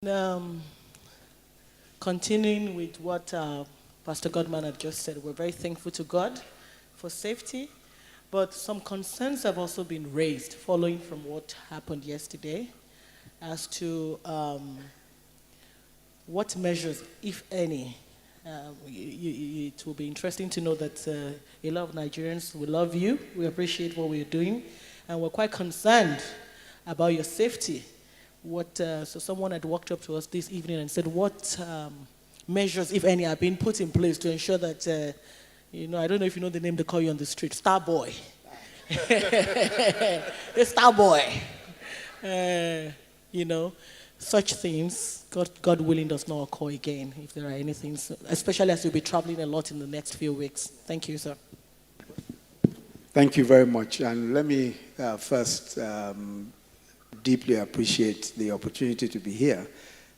Um, Continuing with what Pastor Godman had just said, we're very thankful to God for safety, but some concerns have also been raised following from what happened yesterday as to what measures, if any, it will be interesting to know that a lot of Nigerians, we love you, we appreciate what we're doing, and we're quite concerned about your safety. So someone had walked up to us this evening and said, what measures, if any, are being put in place to ensure that, I don't know if you know the name they call you on the street, Star Boy. The Star Boy. Such things, God willing, does not occur again, if there are anything, especially as you'll be traveling a lot in the next few weeks. Thank you, sir. Thank you very much. And let me first deeply appreciate the opportunity to be here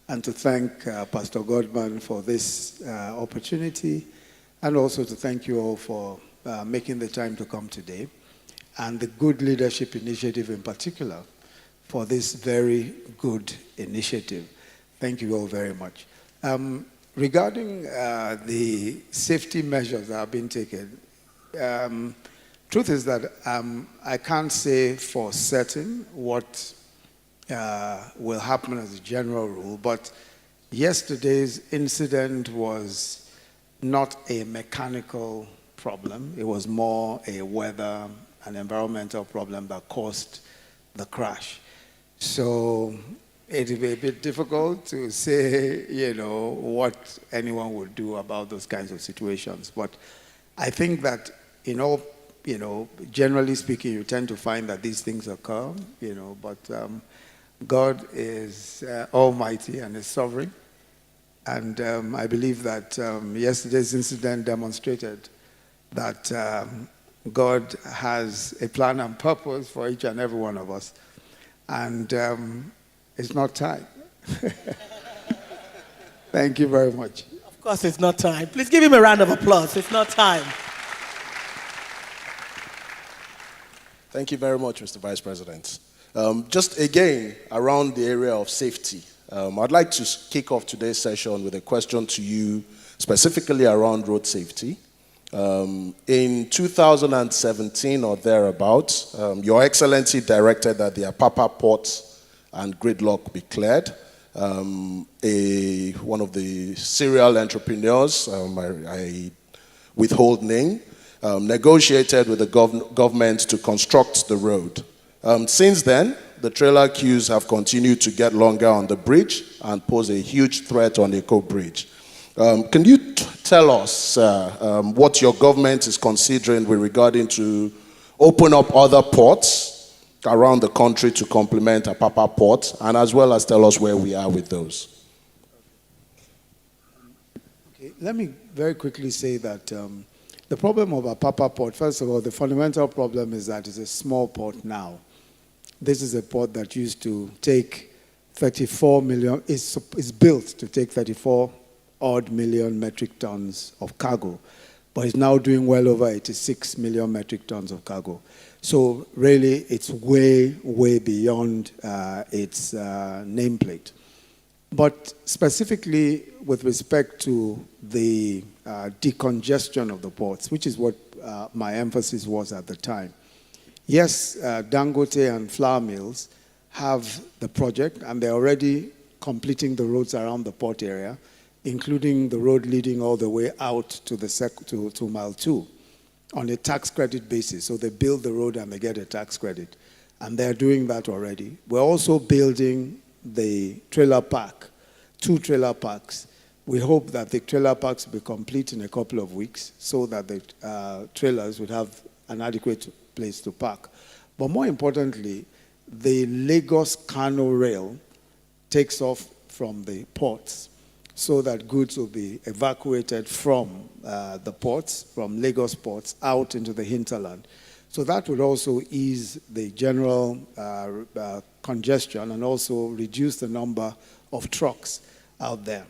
and to thank Pastor Godman for this opportunity, and also to thank you all for making the time to come today, and the Good Leadership Initiative in particular for this very good initiative. Thank you all very much. Regarding the safety measures that have been taken, truth is that I can't say for certain what will happen as a general rule, but yesterday's incident was not a mechanical problem. It was more a weather and environmental problem that caused the crash. So it will be a bit difficult to say, what anyone would do about those kinds of situations. But I think that, generally speaking, you tend to find that these things occur, but God is almighty and is sovereign. And I believe that yesterday's incident demonstrated that God has a plan and purpose for each and every one of us. And it's not time. Thank you very much. Of course it's not time. Please give him a round of applause. It's not time. Thank you very much, Mr. Vice President. Just again, around the area of safety, I'd like to kick off today's session with a question to you, specifically around road safety. In 2017 or thereabouts, Your Excellency directed that the Apapa port and gridlock be cleared. One of the serial entrepreneurs, I withhold name, negotiated with the government to construct the road. Since then, the trailer queues have continued to get longer on the bridge and pose a huge threat on the Eco Bridge. Can you tell us what your government is considering with regarding to open up other ports around the country to complement Apapa Port, and as well as tell us where we are with those? Okay. Let me very quickly say that the problem of Apapa Port, first of all, the fundamental problem is that it's a small port now. This is a port that used to take 34 million, is built to take 34 odd million metric tons of cargo, but it's now doing well over 86 million metric tons of cargo. So really, it's way, way beyond its nameplate. But specifically with respect to the decongestion of the ports, which is what my emphasis was at the time. Yes, Dangote and flour mills have the project, and they're already completing the roads around the port area, including the road leading all the way out to to Mile 2 on a tax credit basis. So they build the road and they get a tax credit. And they're doing that already. We're also building the trailer park, 2 trailer parks. We hope that the trailer parks will be complete in a couple of weeks so that the trailers would have an adequate place to park. But more importantly, the Lagos-Kano rail takes off from the ports so that goods will be evacuated from the ports, from Lagos ports, out into the hinterland. So that would also ease the general congestion and also reduce the number of trucks out there.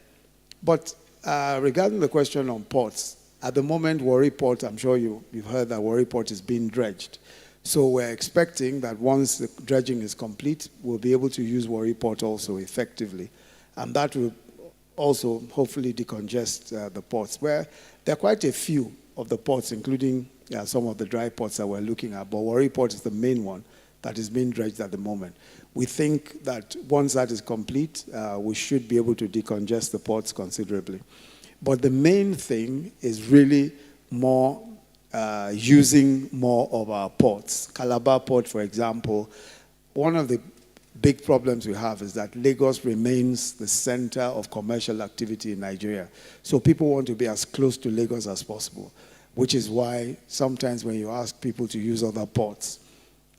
But regarding the question on ports, at the moment, Warri Port, I'm sure you've heard that Warri Port is being dredged. So we're expecting that once the dredging is complete, we'll be able to use Warri Port also effectively. And that will also hopefully decongest the ports, where there are quite a few of the ports, including some of the dry ports that we're looking at, but Warri Port is the main one that is being dredged at the moment. We think that once that is complete, we should be able to decongest the ports considerably. But the main thing is really more using more of our ports. Calabar Port, for example, one of the big problems we have is that Lagos remains the center of commercial activity in Nigeria. So people want to be as close to Lagos as possible, which is why sometimes when you ask people to use other ports,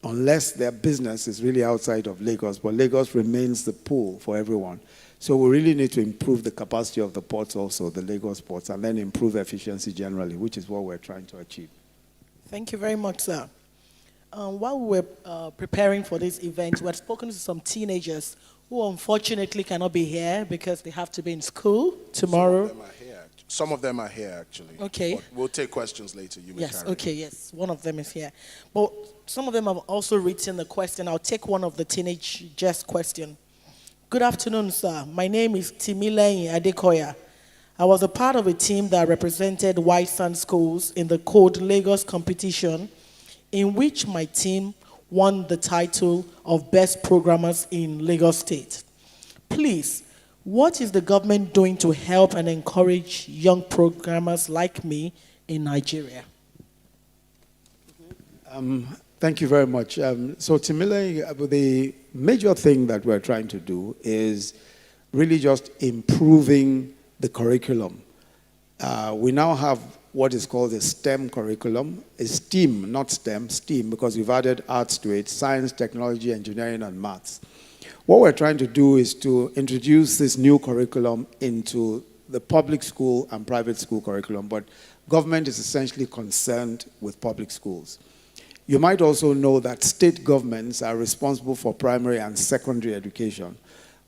unless their business is really outside of Lagos, but Lagos remains the pool for everyone. So we really need to improve the capacity of the ports also, the Lagos ports, and then improve efficiency generally, which is what we're trying to achieve. Thank you very much, sir. While we were preparing for this event, we had spoken to some teenagers who unfortunately cannot be here because they have to be in school tomorrow. Some of them are here, actually. Okay. But we'll take questions later. You may Yes, carry okay, yes. One of them is here. But some of them have also written the question. I'll take one of the teenagers' question. Good afternoon, sir. My name is Timileyin Adekoya. I was a part of a team that represented White Sand Schools in the Code Lagos competition, in which my team won the title of Best Programmers in Lagos State. Please, what is the government doing to help and encourage young programmers like me in Nigeria? Thank you very much. So Timile, the major thing that we're trying to do is really just improving the curriculum. We now have what is called a STEM curriculum, a STEAM, not STEM, STEAM, because we've added arts to it, science, technology, engineering, and maths. What we're trying to do is to introduce this new curriculum into the public school and private school curriculum, but government is essentially concerned with public schools. You might also know that state governments are responsible for primary and secondary education,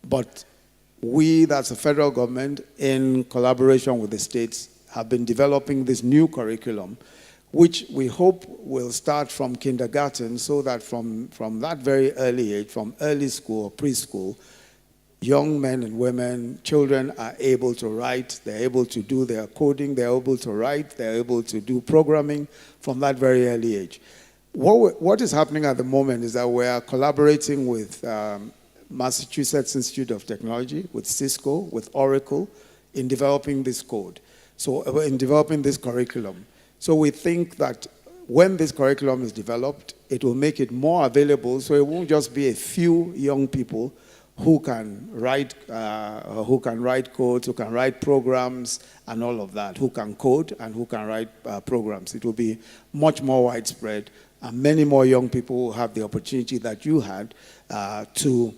but we, that's the federal government, in collaboration with the states, have been developing this new curriculum, which we hope will start from kindergarten, so that from that very early age, from early school or preschool, young men and women, children are able to write, they're able to do their coding, they're able to write, they're able to do programming from that very early age. What is happening at the moment is that we are collaborating with Massachusetts Institute of Technology, with Cisco, with Oracle, in developing this code. So in developing this curriculum. So we think that when this curriculum is developed, it will make it more available, so it won't just be a few young people who can write codes, who can write programs, and all of that, who can code and who can write programs. It will be much more widespread, and many more young people will have the opportunity that you had to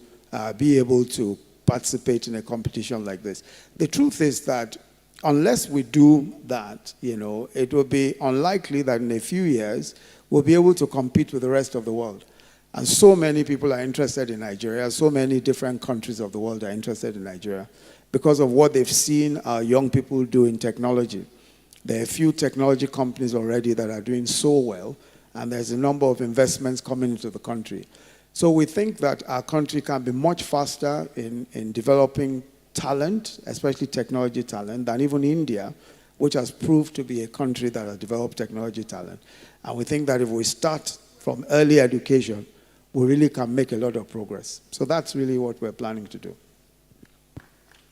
be able to participate in a competition like this. The truth is that unless we do that, it will be unlikely that in a few years we'll be able to compete with the rest of the world. And so many people are interested in Nigeria, so many different countries of the world are interested in Nigeria because of what they've seen our young people do in technology. There are a few technology companies already that are doing so well, and there's a number of investments coming into the country. So we think that our country can be much faster in developing talent, especially technology talent, than even India, which has proved to be a country that has developed technology talent. And we think that if we start from early education, we really can make a lot of progress. So that's really what we're planning to do.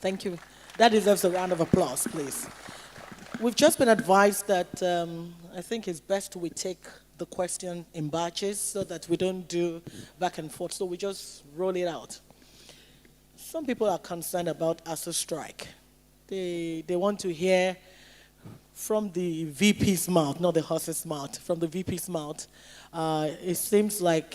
Thank you. That deserves a round of applause, please. We've just been advised that I think it's best we take the question in batches so that we don't do back and forth. So we just roll it out. Some people are concerned about ASU strike. They want to hear from the VP's mouth, not the horse's mouth, from the VP's mouth. It seems like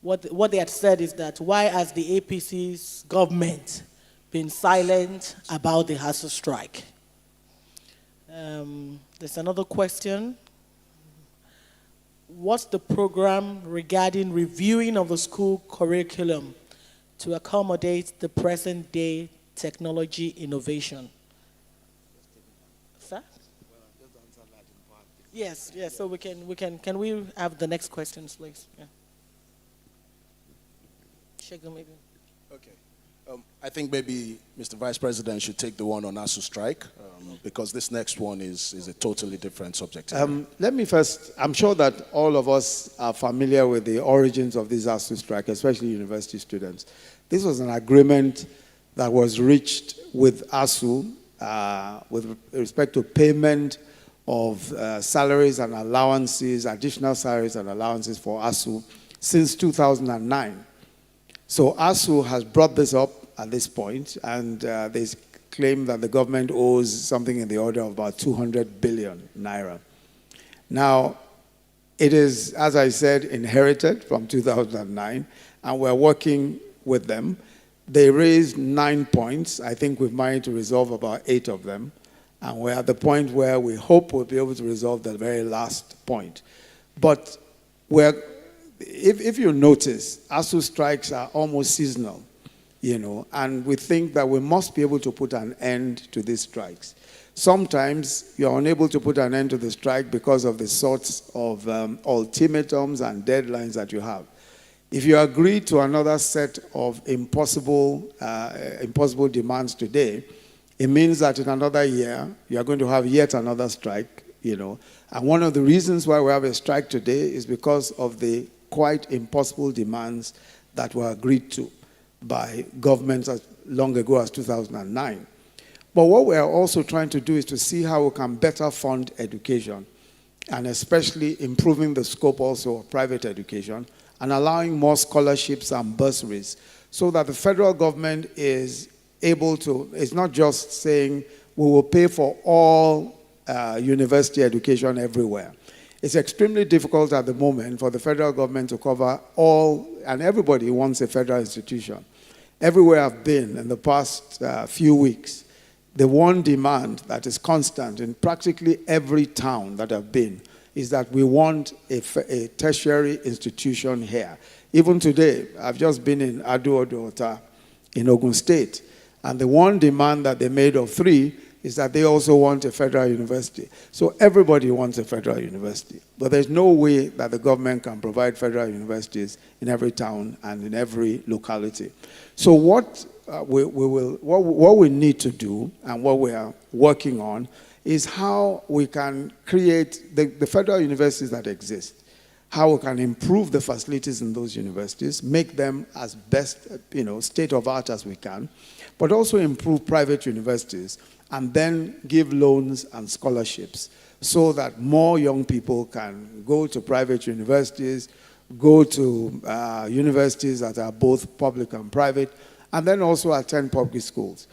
what they had said is that why has the APC's government been silent about the ASU strike? There's another question. What's the program regarding reviewing of the school curriculum to accommodate the present day technology innovation? Sir? Yes, so can we have the next questions, please? Yeah. Shego, maybe. Okay. I think maybe Mr. Vice President should take the one on ASU strike, because this next one is a totally different subject. Let me first, I'm sure that all of us are familiar with the origins of this ASU strike, especially university students. This was an agreement that was reached with ASU with respect to payment of salaries and allowances, additional salaries and allowances for ASU since 2009. So ASU has brought this up at this point, and they claim that the government owes something in the order of about 200 billion naira. Now, it is, as I said, inherited from 2009, and we're working with them. They raised 9 points. I think we've managed to resolve about 8 of them, and we're at the point where we hope we'll be able to resolve the very last point. But if you notice, ASU strikes are almost seasonal. And we think that we must be able to put an end to these strikes. Sometimes you're unable to put an end to the strike because of the sorts of ultimatums and deadlines that you have. If you agree to another set of impossible demands today, it means that in another year, you're going to have yet another strike, And one of the reasons why we have a strike today is because of the quite impossible demands that were agreed to by governments as long ago as 2009. But what we are also trying to do is to see how we can better fund education, and especially improving the scope also of private education and allowing more scholarships and bursaries, so that the federal government is able to, it's not just saying we will pay for all university education everywhere. It's extremely difficult at the moment for the federal government to cover all, and everybody wants a federal institution. Everywhere I've been in the past few weeks, the one demand that is constant in practically every town that I've been is that we want a tertiary institution here. Even today, I've just been in Ado-Ota in Ogun State, and the one demand that they made of 3 is that they also want a federal university. So everybody wants a federal university. But there's no way that the government can provide federal universities in every town and in every locality. So what we need to do, and what we are working on, is how we can create the federal universities that exist, how we can improve the facilities in those universities, make them as best, state-of-art as we can, but also improve private universities, and then give loans and scholarships so that more young people can go to private universities, go to universities that are both public and private, and then also attend public schools,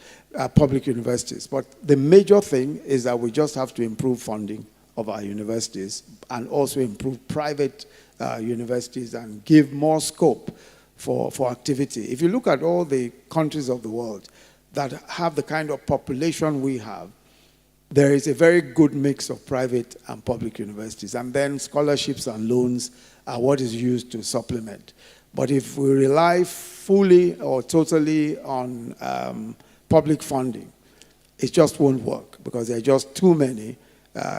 public universities. But the major thing is that we just have to improve funding of our universities and also improve private universities and give more scope for activity. If you look at all the countries of the world that have the kind of population we have, there is a very good mix of private and public universities. And then scholarships and loans are what is used to supplement. But if we rely fully or totally on public funding, it just won't work, because there are just too many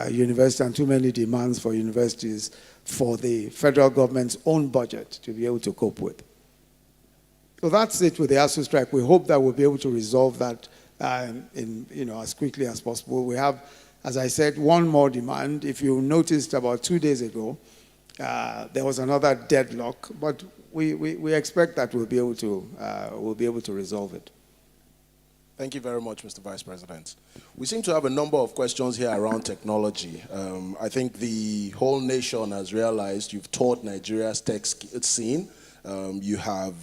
universities and too many demands for universities for the federal government's own budget to be able to cope with. So that's it with the ASU strike. We hope that we'll be able to resolve that as quickly as possible. We have, as I said, one more demand. If you noticed, about 2 days ago, there was another deadlock, but we expect that we'll be able to resolve it. Thank you very much, Mr. Vice President. We seem to have a number of questions here around technology. I think the whole nation has realized you've taught Nigeria's tech scene. You have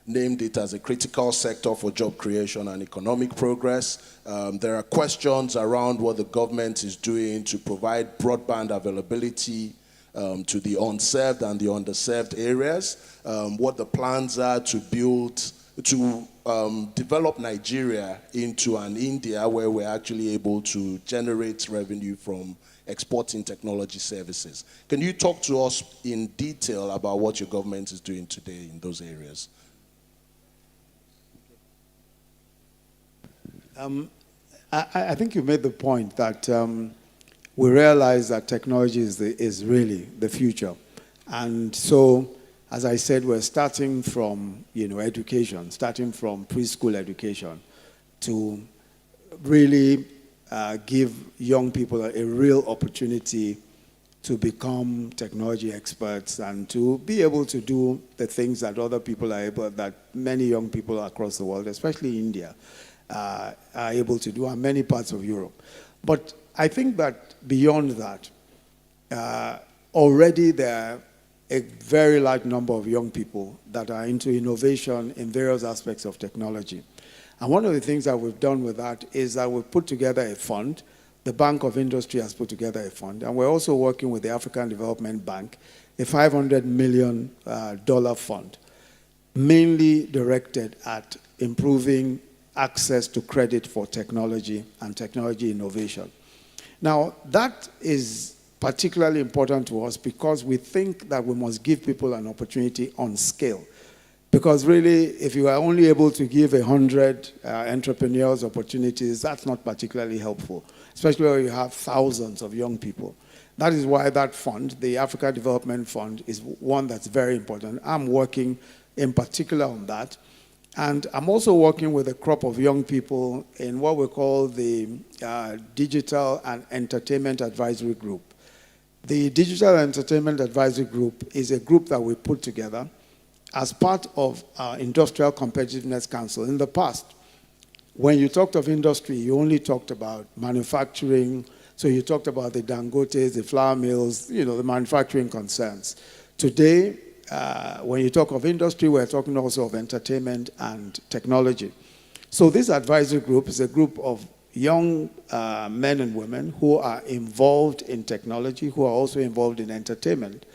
named it as a critical sector for job creation and economic progress. There are questions around what the government is doing to provide broadband availability to the unserved and the underserved areas, what the plans are to develop Nigeria into an India where we're actually able to generate revenue from exporting technology services. Can you talk to us in detail about what your government is doing today in those areas? I think you made the point that we realize that technology is really the future. And so as I said, we're starting from, education, starting from preschool education to really give young people a real opportunity to become technology experts and to be able to do the things that other people are able, that many young people across the world, especially India, are able to do, and many parts of Europe. But I think that beyond that, already there are a very large number of young people that are into innovation in various aspects of technology. And one of the things that we've done with that is that we've put together a fund. The Bank of Industry has put together a fund, and we're also working with the African Development Bank, a $500 million fund, mainly directed at improving access to credit for technology and technology innovation. Now, that is particularly important to us because we think that we must give people an opportunity on scale. Because really, if you are only able to give 100 entrepreneurs opportunities, that's not particularly helpful, especially when you have thousands of young people. That is why that fund, the Africa Development Fund, is one that's very important. I'm working in particular on that. And I'm also working with a crop of young people in what we call the Digital and Entertainment Advisory Group. The Digital and Entertainment Advisory Group is a group that we put together as part of our Industrial Competitiveness Council. In the past, when you talked of industry, you only talked about manufacturing. So you talked about the Dangotes, the flour mills, the manufacturing concerns. Today, when you talk of industry, we're talking also of entertainment and technology. So this advisory group is a group of young men and women who are involved in technology, who are also involved in entertainment.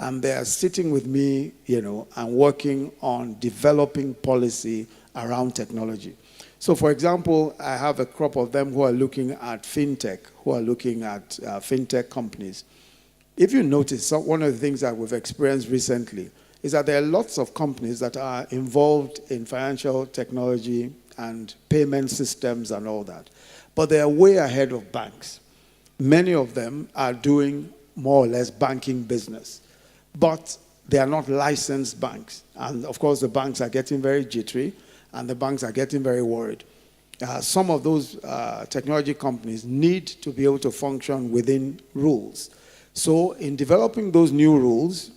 And they are sitting with me, and working on developing policy around technology. So, for example, I have a crop of them who are looking at fintech, who are looking at fintech companies. If you notice, one of the things that we've experienced recently is that there are lots of companies that are involved in financial technology and payment systems and all that. But they are way ahead of banks. Many of them are doing more or less banking business. But they are not licensed banks. And of course, the banks are getting very jittery, and the banks are getting very worried. Some of those technology companies need to be able to function within rules. So in developing those new rules,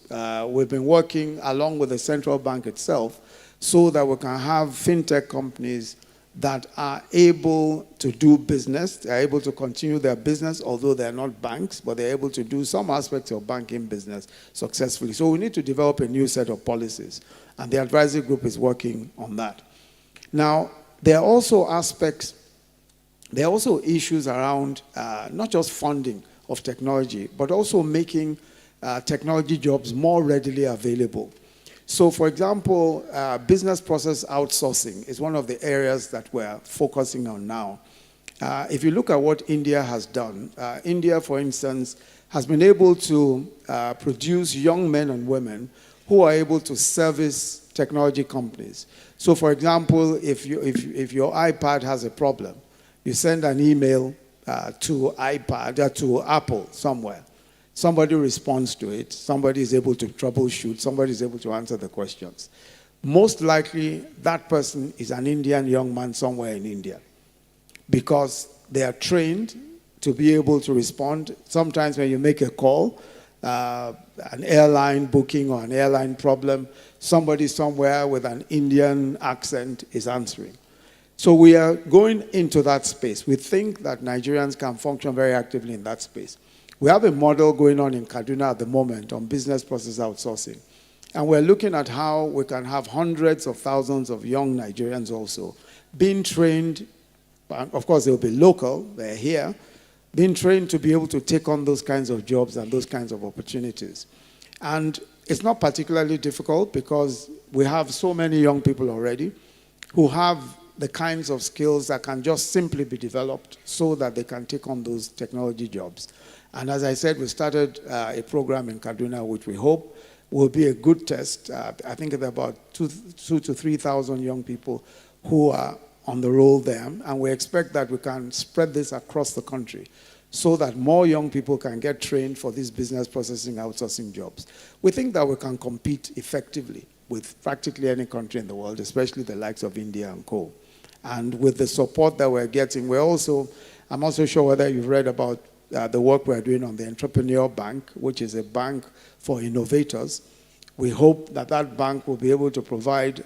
we've been working along with the central bank itself so that we can have fintech companies that are able to do business. They're able to continue their business, although they're not banks, but they're able to do some aspects of banking business successfully. So we need to develop a new set of policies, and the advisory group is working on that. Now, there are also issues around not just funding of technology, but also making technology jobs more readily available. So, for example, business process outsourcing is one of the areas that we're focusing on now. If you look at what India has done, India, for instance, has been able to produce young men and women who are able to service technology companies. So, for example, if your iPad has a problem, you send an email to Apple somewhere. Somebody responds to it. Somebody is able to troubleshoot. Somebody is able to answer the questions. Most likely, that person is an Indian young man somewhere in India because they are trained to be able to respond. Sometimes when you make a call, an airline booking or an airline problem, somebody somewhere with an Indian accent is answering. So we are going into that space. We think that Nigerians can function very actively in that space. We have a model going on in Kaduna at the moment on business process outsourcing. And we're looking at how we can have hundreds of thousands of young Nigerians also being trained. Of course, they'll be local, they're here, being trained to be able to take on those kinds of jobs and those kinds of opportunities. And it's not particularly difficult because we have so many young people already who have the kinds of skills that can just simply be developed so that they can take on those technology jobs. And as I said, we started a program in Kaduna, which we hope will be a good test. I think there are about 2,000 to 3,000 young people who are on the roll there. And we expect that we can spread this across the country so that more young people can get trained for these business processing outsourcing jobs. We think that we can compete effectively with practically any country in the world, especially the likes of India and co. And with the support that we're getting, I'm also sure whether you've read about the work we're doing on the Entrepreneur Bank, which is a bank for innovators. We hope that that bank will be able to provide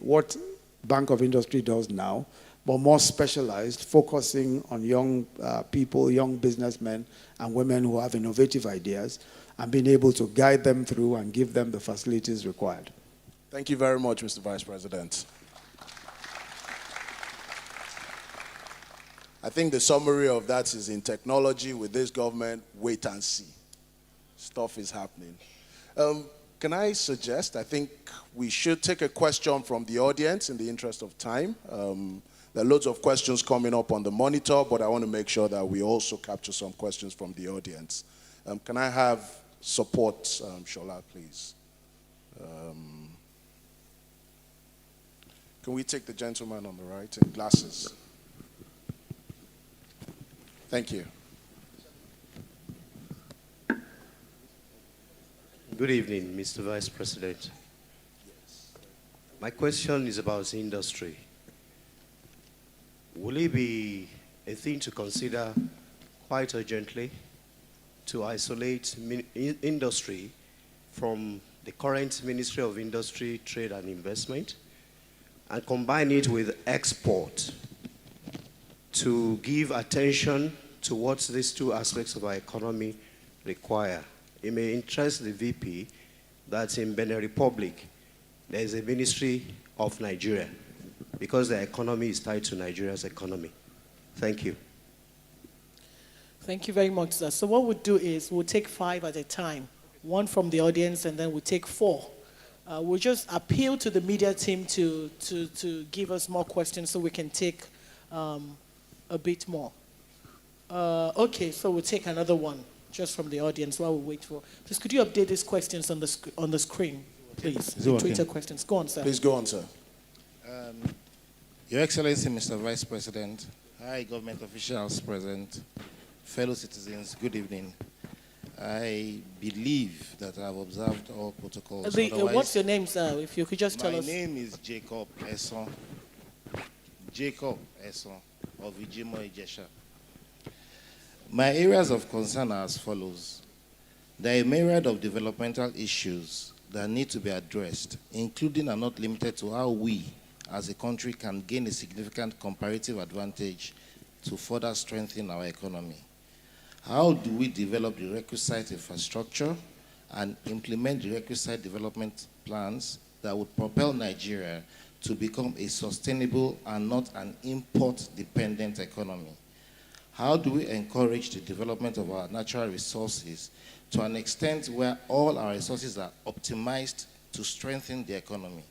what Bank of Industry does now, but more specialized, focusing on young people, young businessmen and women who have innovative ideas, and being able to guide them through and give them the facilities required. Thank you very much, Mr. Vice President. I think the summary of that is, in technology with this government, wait and see. Stuff is happening. Can I suggest, I think we should take a question from the audience in the interest of time. There are loads of questions coming up on the monitor, but I want to make sure that we also capture some questions from the audience. Can I have support, Shola, please? Can we take the gentleman on the right in glasses? Thank you. Good evening, Mr. Vice President. My question is about industry. Will it be a thing to consider quite urgently to isolate industry from the current Ministry of Industry, Trade and Investment and combine it with export to give attention to what these two aspects of our economy require? It may interest the VP that in Benin Republic, there is a Ministry of Nigeria, because the economy is tied to Nigeria's economy. Thank you. Thank you very much, sir. So what we'll do is we'll take 5 at a time, 1 from the audience, and then we'll take 4. We'll just appeal to the media team to give us more questions so we can take a bit more. Okay, so we'll take another one just from the audience while we wait for. Please, could you update these questions on the screen, please? The Twitter questions. Go on, sir. Please go on, sir. Your Excellency, Mr. Vice President, high government officials present, fellow citizens, good evening. I believe that I've observed all protocols. What's your name, sir? If you could just tell us. My name is Jacob Esson. Jacob Esson of Ijimo Ijesha. My areas of concern are as follows. There are a myriad of developmental issues that need to be addressed, including and not limited to how we, as a country, can gain a significant comparative advantage to further strengthen our economy. How do we develop the requisite infrastructure and implement the requisite development plans that would propel Nigeria to become a sustainable and not an import-dependent economy? How do we encourage the development of our natural resources to an extent where all our resources are optimized to strengthen the economy?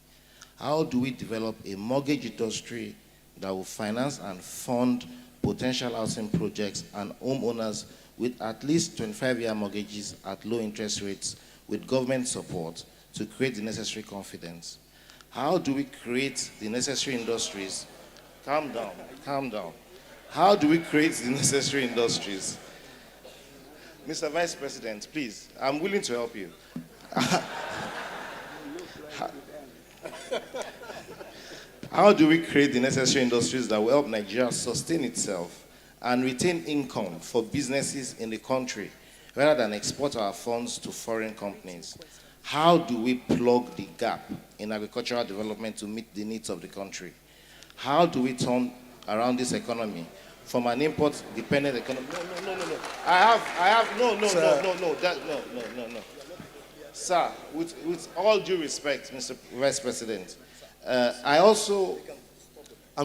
How do we develop a mortgage industry that will finance and fund potential housing projects and homeowners with at least 25-year mortgages at low interest rates with government support to create the necessary confidence? How do we create the necessary industries? Calm down, calm down. How do we create the necessary industries? Mr. Vice President, please, I'm willing to help you. How do we create the necessary industries that will help Nigeria sustain itself and retain income for businesses in the country rather than export our funds to foreign companies? How do we plug the gap in agricultural development to meet the needs of the country? How do we turn around this economy from an import-dependent economy? No. Sir, with all due respect, Mr. Vice President, I'm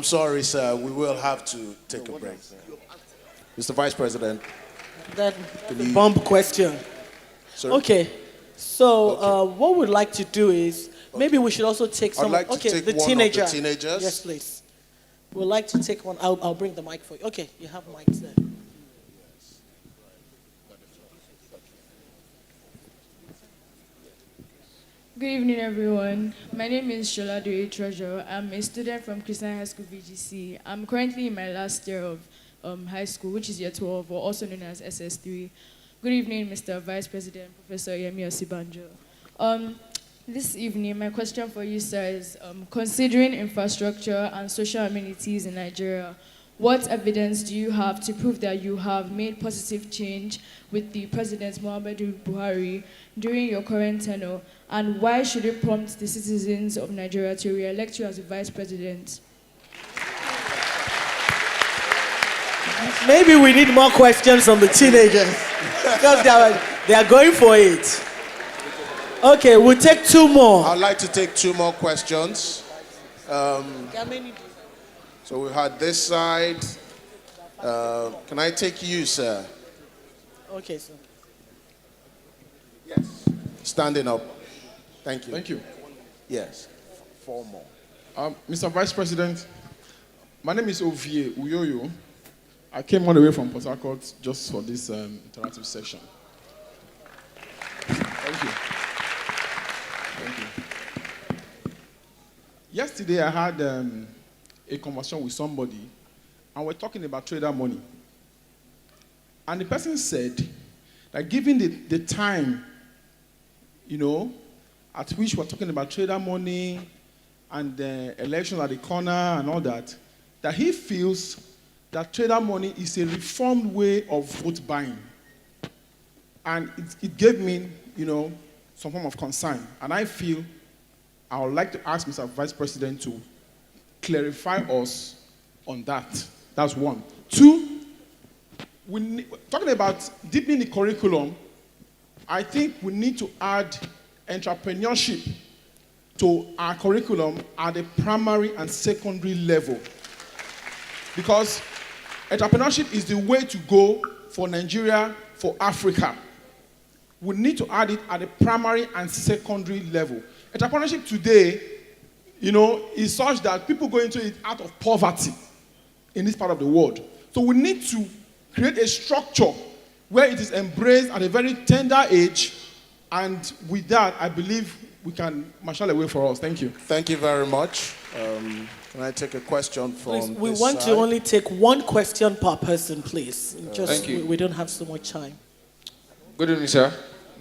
sorry, sir. We will have to take a break. Mr. Vice President. That the bomb question. Sir? Okay. So what we'd like to do is maybe we should also take some. I'd like to take the one teenager. of the teenagers. Yes, please. We'd like to take one. I'll bring the mic for you. Okay, you have mics there. Good evening, everyone. My name is Shola Treasure. I'm a student from Christian High School VGC. I'm currently in my last year of High School, which is year 12, or also known as SS3. Good evening, Mr. Vice President, Professor Oluyemi Osinbajo. This evening, my question for you, sir, is considering infrastructure and social amenities in Nigeria, what evidence do you have to prove that you have made positive change with the President Muhammadu Buhari during your current tenure, and why should it prompt the citizens of Nigeria to re-elect you as the Vice President? Maybe we need more questions from the teenagers because they are going for it. Okay, we'll take two more. I'd like to take two more questions. So we had this side. Can I take you, sir? Okay, sir. Yes. Standing up. Thank you. Thank you. Yes. Four more. Mr. Vice President, my name is Ovie Uyoyo. I came all the way from Port Harcourt just for this interactive session. Thank you. Thank you. Yesterday, I had a conversation with somebody, and we're talking about trader money. And the person said that given the time, at which we're talking about trader money and the election at the corner and all that he feels that trader money is a reformed way of vote buying. And it gave me, some form of concern. And I feel I would like to ask Mr. Vice President to clarify us on that. That's one. Two, talking about deepening the curriculum, I think we need to add entrepreneurship to our curriculum at the primary and secondary level. Because entrepreneurship is the way to go for Nigeria, for Africa. We need to add it at the primary and secondary level. Entrepreneurship today, is such that people go into it out of poverty in this part of the world. So we need to create a structure where it is embraced at a very tender age, and with that, I believe we can marshal a way for us. Thank you. Thank you very much. Can I take a question from Please, we this want side? to only take one question per person, please. Thank you. We don't have so much time. Good evening, sir.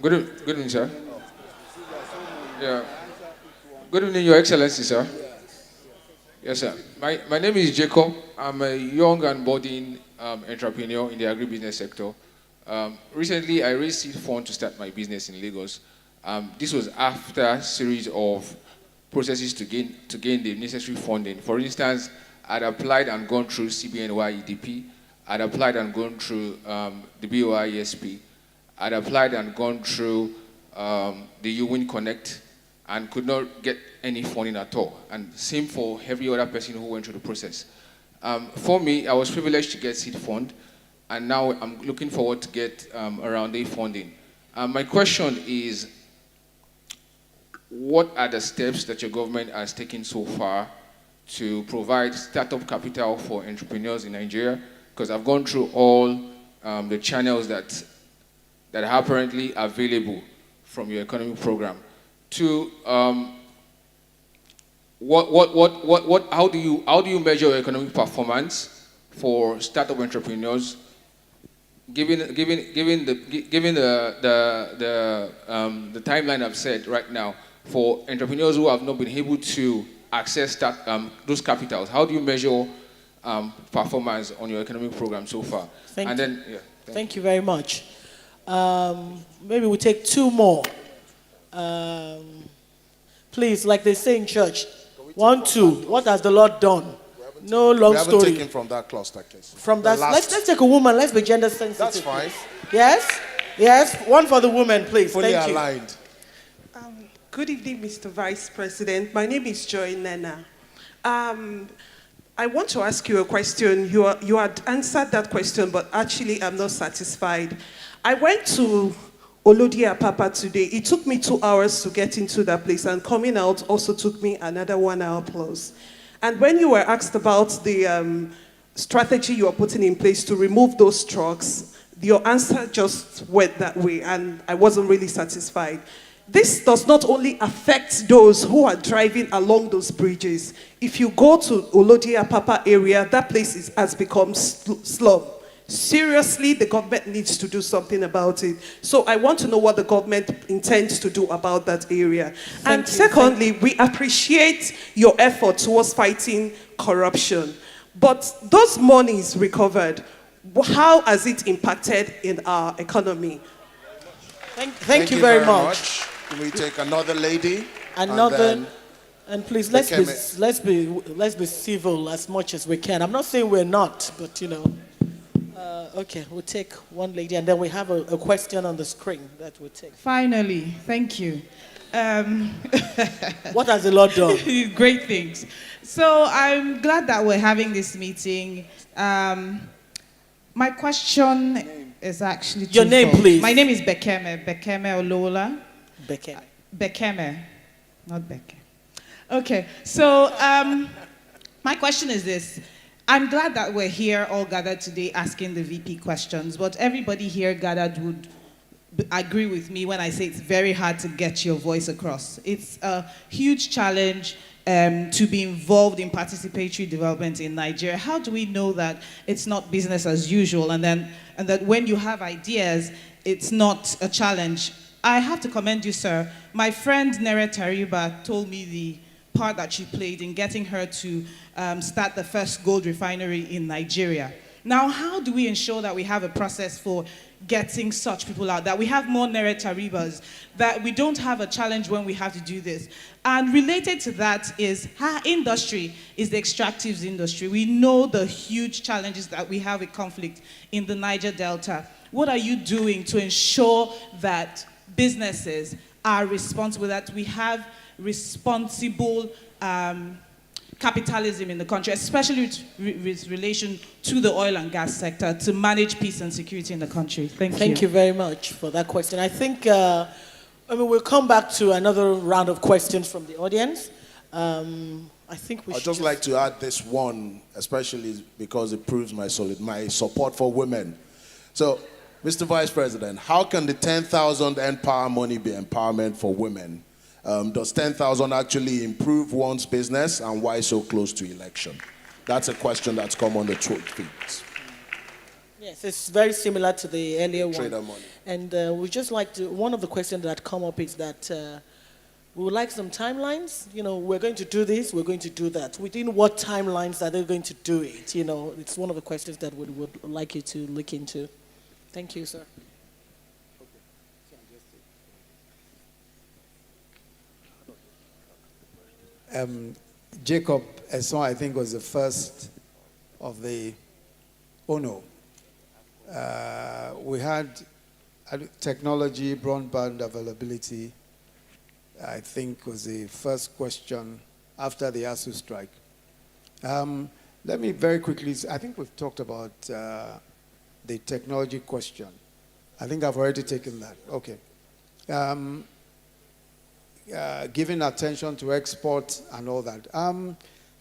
Good evening, sir. Yeah. Good evening, Your Excellency, sir. Yes, sir. My name is Jacob. I'm a young and budding entrepreneur in the agribusiness sector. Recently, I raised seed fund to start my business in Lagos. This was after a series of processes to gain the necessary funding. For instance, I'd applied and gone through CBNY EDP. I'd applied and gone through the BOI ESP. I'd applied and gone through the UWIN Connect and could not get any funding at all. And same for every other person who went through the process. For me, I was privileged to get seed fund, and now I'm looking forward to get around A funding. My question is, what are the steps that your government has taken so far to provide startup capital for entrepreneurs in Nigeria? Because I've gone through all the channels that are apparently available from your economic program. Two, how do you measure your economic performance for startup entrepreneurs, given the timeline I've said right now, for entrepreneurs who have not been able to access those capitals? How do you measure performance on your economic program so far? Thank you very much. Maybe we take two more. Please, like they say in church, 1, 2. What has the Lord done? No long story. We haven't taken from that cluster case. From that, let's take a woman. Let's be gender sensitive. That's fine. Yes. One for the woman, please. Fully Thank aligned. Good evening, Mr. Vice President. My name is Joy Nana. I want to ask you a question. You had answered that question, but actually I'm not satisfied. I went to Oluyemi Apapa today. It took me 2 hours to get into that place, and coming out also took me another 1 hour plus. And when you were asked about the strategy you are putting in place to remove those trucks, your answer just went that way, and I wasn't really satisfied. this does not only affect those who are driving along those bridges. If you go to Olodiapapa area, that place has become slum. Seriously, the government needs to do something about it. So I want to know what the government intends to do about that area. And secondly, we appreciate your effort towards fighting corruption. But those monies recovered, how has it impacted in our economy? Thank you very much. Can we take another lady? And please let's be civil as much as we can. I'm not saying we're not, but okay, we'll take one lady, and then we have a question on the screen that we'll take. Finally, thank you. What has the Lord done? Great things. So I'm glad that we're having this meeting. My question is actually your name, please. My name is Bekeme Olola. Bekeme, not Beke. Okay, so my question is this. I'm glad that we're here all gathered today asking the VP questions, but everybody here gathered would agree with me when I say it's very hard to get your voice across. It's a huge challenge to be involved in participatory development in Nigeria. How do we know that it's not business as usual and that when you have ideas, it's not a challenge? I have to commend you, sir. My friend Nere Tariba told me the part that she played in getting her to start the first gold refinery in Nigeria. Now, how do we ensure that we have a process for getting such people out, that we have more Nere Taribas, that we don't have a challenge when we have to do this? And related to that is our industry is the extractives industry. We know the huge challenges that we have with conflict in the Niger Delta. What are you doing to ensure that businesses are responsible, that we have responsible capitalism in the country, especially with relation to the oil and gas sector, to manage peace and security in the country? Thank you very much for that question. I think we'll come back to another round of questions from the audience. I think I'd just like to add this one, especially because it proves my support for women. So, Mr. Vice President, how can the 10,000 Empower money be empowerment for women? Does 10,000 actually improve one's business, and why so close to election? That's a question that's come on the tweet feeds. Yes, it's very similar to the earlier one. Trader money. And we just like to, one of the questions that come up is that we would like some timelines. We're going to do this, we're going to do that. Within what timelines are they going to do it? It's one of the questions that we would like you to look into. Thank you, sir. Jacob Esson, I think, was the first of the ONO. We had technology, broadband availability, I think, was the first question after the ASU strike. Let me very quickly, I think we've talked about the technology question. I think I've already taken that. Okay. Giving attention to export and all that.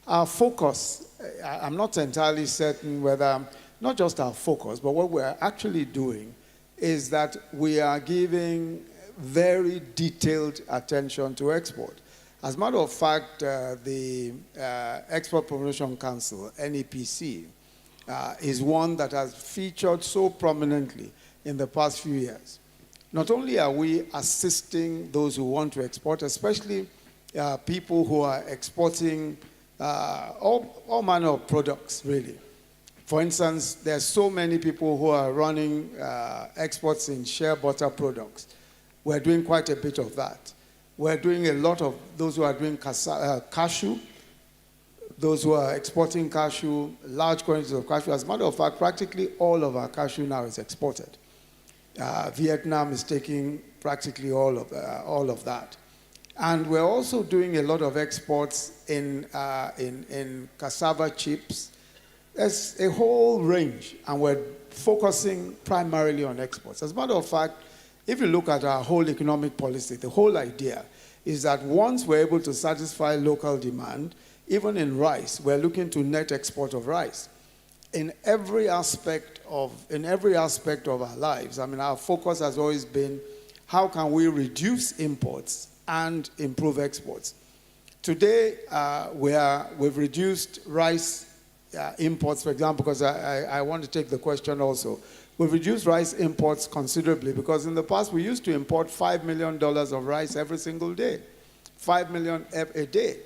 Our focus, I'm not entirely certain whether, not just our focus, but what we're actually doing is that we are giving very detailed attention to export. As a matter of fact, the Export Promotion Council, NEPC, is one that has featured so prominently in the past few years. Not only are we assisting those who want to export, especially people who are exporting all manner of products, really. For instance, there's so many people who are running exports in shea butter products. We're doing quite a bit of that. We're doing a lot of those who are doing cashew, those who are exporting cashew, large quantities of cashew. As a matter of fact, practically all of our cashew now is exported. Vietnam is taking practically all of that. And we're also doing a lot of exports in cassava chips. There's a whole range, and we're focusing primarily on exports. As a matter of fact, if you look at our whole economic policy, the whole idea is that once we're able to satisfy local demand, even in rice, we're looking to net export of rice. In every aspect of our lives, I mean, our focus has always been, how can we reduce imports and improve exports. Today, we've reduced rice imports, for example, because I want to take the question also. We've reduced rice imports considerably because in the past we used to import $5 million of rice every single day. 5 million a day.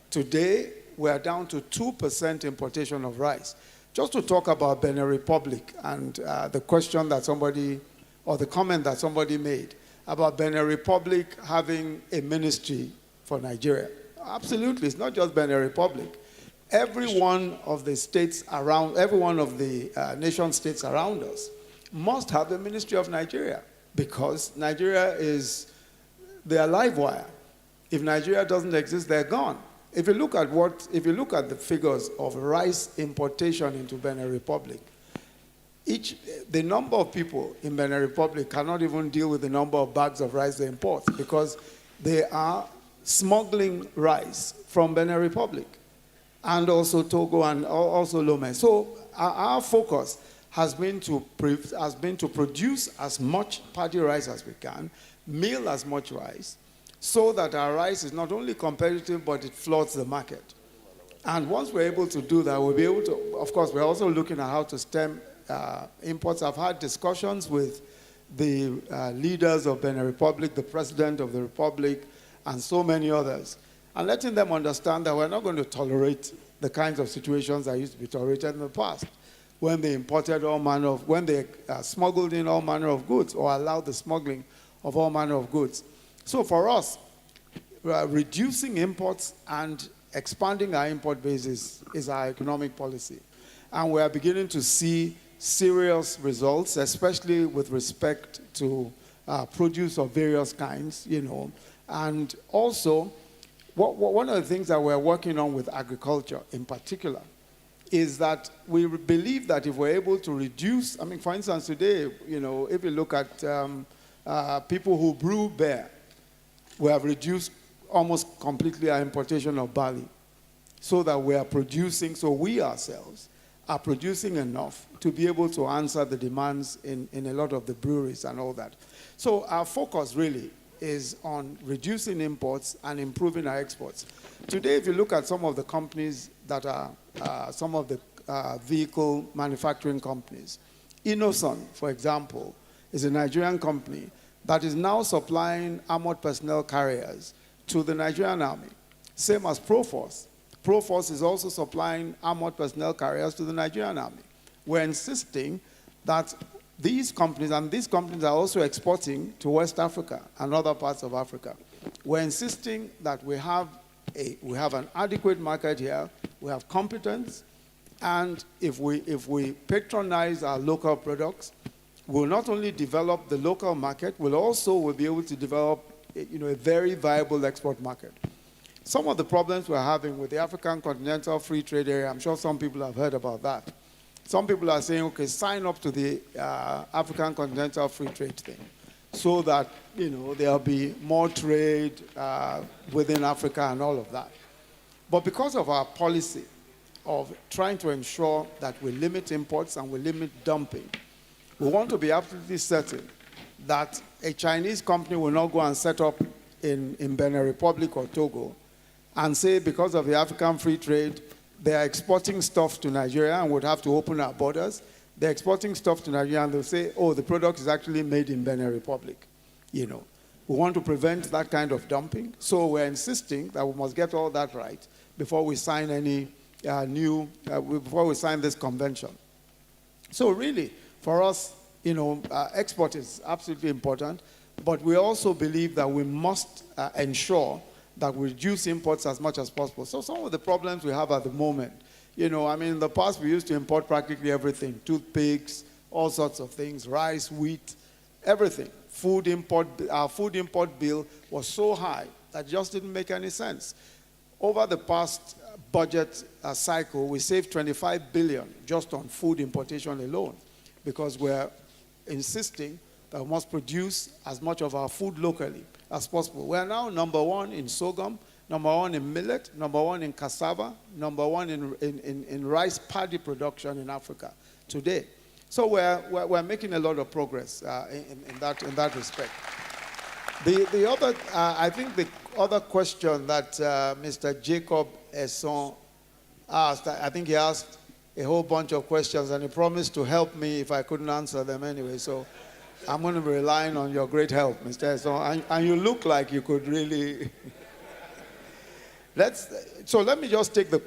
Today, we are down to 2% importation of rice. Just to talk about Benin Republic and the question that somebody, or the comment that somebody made about Benin Republic having a ministry for Nigeria. Absolutely, it's not just Benin Republic. Every one of the states around, every one of the nation states around us must have a ministry of Nigeria because Nigeria is their live wire. If Nigeria doesn't exist, they're gone. If you look at the figures of rice importation into Benin Republic, the number of people in Benin Republic cannot even deal with the number of bags of rice they import because they are smuggling rice from Benin Republic and also Togo and also Lomé. So our focus has been to produce as much paddy rice as we can, mill as much rice, so that our rice is not only competitive, but it floods the market. And once we're able to do that, we'll be able to, of course, we're also looking at how to stem imports. I've had discussions with the leaders of Benin Republic, the president of the republic, and so many others, and letting them understand that we're not going to tolerate the kinds of situations that used to be tolerated in the past, when they imported all manner of, when they smuggled in all manner of goods or allowed the smuggling of all manner of goods. So for us, reducing imports and expanding our import base is our economic policy. And we are beginning to see serious results, especially with respect to produce of various kinds, you know. And also, one of the things that we're working on with agriculture in particular is that we believe that if we're able to reduce, I mean, for instance, today, you know, if you look at people who brew beer, we have reduced almost completely our importation of barley so that we are producing, so we ourselves are producing enough to be able to answer the demands in a lot of the breweries and all that. So our focus really is on reducing imports and improving our exports. Today, if you look at some of the companies that are some of the vehicle manufacturing companies, Innoson, for example, is a Nigerian company that is now supplying armored personnel carriers to the Nigerian Army. Same as Prof. Prof is also supplying armored personnel carriers to the Nigerian Army. We're insisting that these companies, and these companies are also exporting to West Africa and other parts of Africa. We're insisting that we have an adequate market here, we have competence, and if we patronize our local products, we'll not only develop the local market, we'll be able to develop a very viable export market. Some of the problems we're having with the African Continental Free Trade Area, I'm sure some people have heard about that. Some people are saying, okay, sign up to the African Continental Free Trade thing so that, there'll be more trade within Africa and all of that. But because of our policy of trying to ensure that we limit imports and we limit dumping, we want to be absolutely certain that a Chinese company will not go and set up in Benin Republic or Togo and say because of the African free trade, they are exporting stuff to Nigeria and would have to open our borders. They're exporting stuff to Nigeria and they'll say, oh, the product is actually made in Benin Republic. We want to prevent that kind of dumping. So we're insisting that we must get all that right before we sign any before we sign this convention. So really, for us, export is absolutely important, but we also believe that we must ensure that we reduce imports as much as possible. So some of the problems we have at the moment, in the past we used to import practically everything, toothpicks, all sorts of things, rice, wheat, everything. Our food import bill was so high that it just didn't make any sense. Over the past budget cycle, we saved 25 billion just on food importation alone because we're insisting that we must produce as much of our food locally as possible. We are now number one in sorghum, number one in millet, number one in cassava, number one in rice paddy production in Africa today. So we're making a lot of progress in that respect. The other, I think the other question that Mr. Jacob Esson asked, I think he asked a whole bunch of questions and he promised to help me if I couldn't answer them anyway. So I'm going to be relying on your great help, Mr. Esson. And you look like you could really... So let me just take the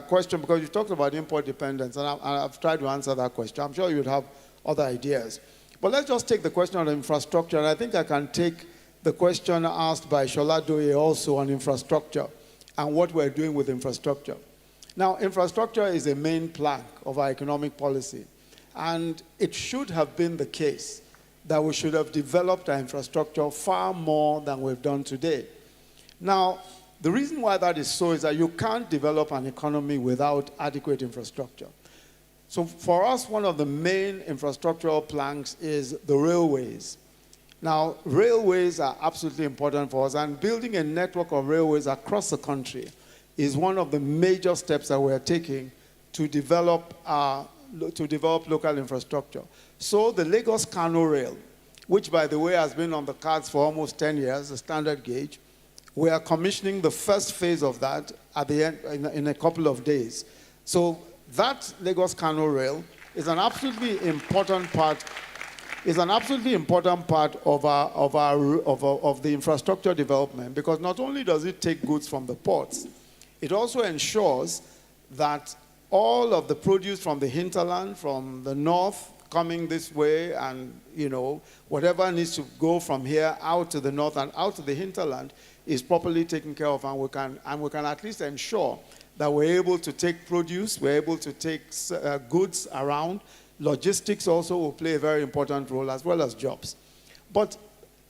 question because you talked about import dependence and I've tried to answer that question. I'm sure you'd have other ideas. But let's just take the question on infrastructure. And I think I can take the question asked by Shola Doye also on infrastructure and what we're doing with infrastructure. Now, infrastructure is a main plank of our economic policy. And it should have been the case that we should have developed our infrastructure far more than we've done today. Now, the reason why that is so is that you can't develop an economy without adequate infrastructure. So for us, one of the main infrastructural planks is the railways. Now, railways are absolutely important for us, and building a network of railways across the country is one of the major steps that we're taking to develop local infrastructure. So the Lagos-Kano Rail, which by the way has been on the cards for almost 10 years, the standard gauge, we are commissioning the first phase of that at the end in a couple of days. So that Lagos-Kano Rail is an absolutely important part. Is an absolutely important part of the infrastructure development because not only does it take goods from the ports, it also ensures that all of the produce from the hinterland, from the north, coming this way, and whatever needs to go from here out to the north and out to the hinterland is properly taken care of, and we can at least ensure that we're able to take produce, we're able to take goods around. Logistics also will play a very important role, as well as jobs. But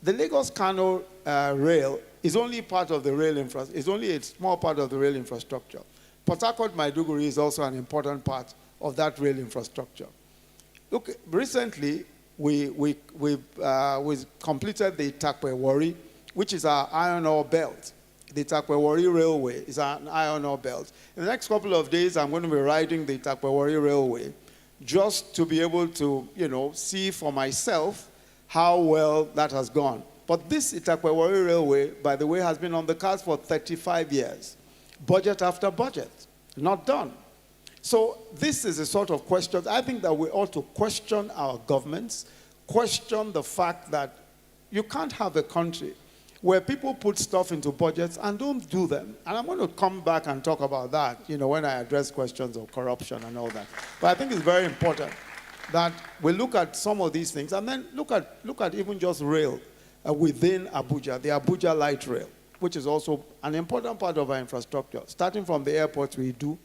the Lagos-Kano rail is only part of the rail infrastructure. It's only a small part of the rail infrastructure. Port Harcourt-Maiduguri is also an important part of that rail infrastructure. Look, recently we completed the Itakpe-Warri, which is our iron ore belt. The Itakpe-Warri Railway is an iron ore belt. In the next couple of days, I'm going to be riding the Itakpe-Warri Railway just to be able to, see for myself how well that has gone. But this Itakpe-Warri Railway, by the way, has been on the cards for 35 years. Budget after budget, not done. So this is a sort of question. I think that we ought to question our governments, question the fact that you can't have a country where people put stuff into budgets and don't do them. And I'm going to come back and talk about that, when I address questions of corruption and all that. But I think it's very important that we look at some of these things and then look at even just rail within Abuja, the Abuja Light Rail, which is also an important part of our infrastructure. Starting from the airports we do,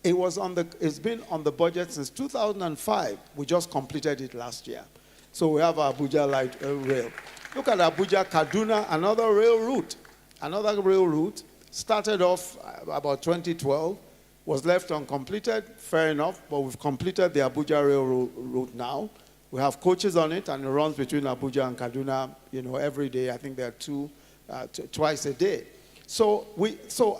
it's been on the budget since 2005. We just completed it last year. So we have our Abuja Light Rail. Look at Abuja Kaduna, another rail route. Another rail route started off about 2012, was left uncompleted, fair enough, but we've completed the Abuja rail route now. We have coaches on it, and it runs between Abuja and Kaduna, every day. I think there are twice a day. So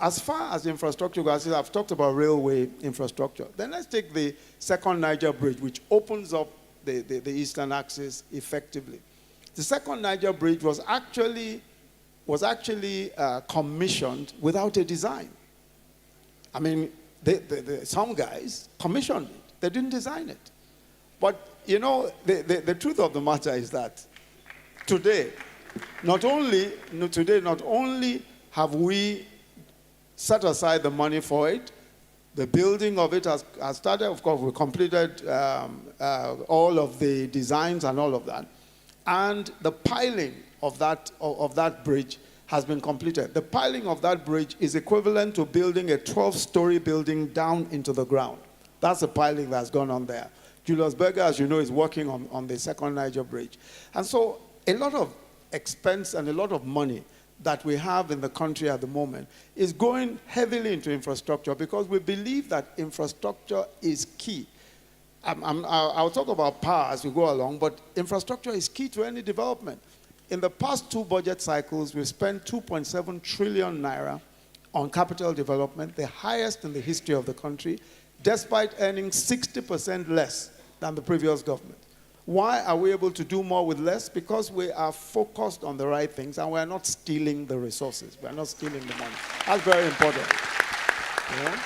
as far as infrastructure goes, I've talked about railway infrastructure. Then let's take the second Niger Bridge, which opens up the eastern axis effectively. The second Niger Bridge was actually commissioned without a design. I mean, some guys commissioned it. They didn't design it. But, the truth of the matter is that today, not only have we set aside the money for it, the building of it has started. Of course, we completed all of the designs and all of that. And the piling of that bridge has been completed. The piling of that bridge is equivalent to building a 12-story building down into the ground. That's the piling that's gone on there. Julius Berger, as you know, is working on the second Niger Bridge. And so a lot of expense and a lot of money that we have in the country at the moment is going heavily into infrastructure because we believe that infrastructure is key. I'll talk about power as we go along, but infrastructure is key to any development. In the past 2 budget cycles, we've spent 2.7 trillion naira on capital development, the highest in the history of the country, despite earning 60% less than the previous government. Why are we able to do more with less? Because we are focused on the right things and we are not stealing the resources. We are not stealing the money. That's very important. Yeah?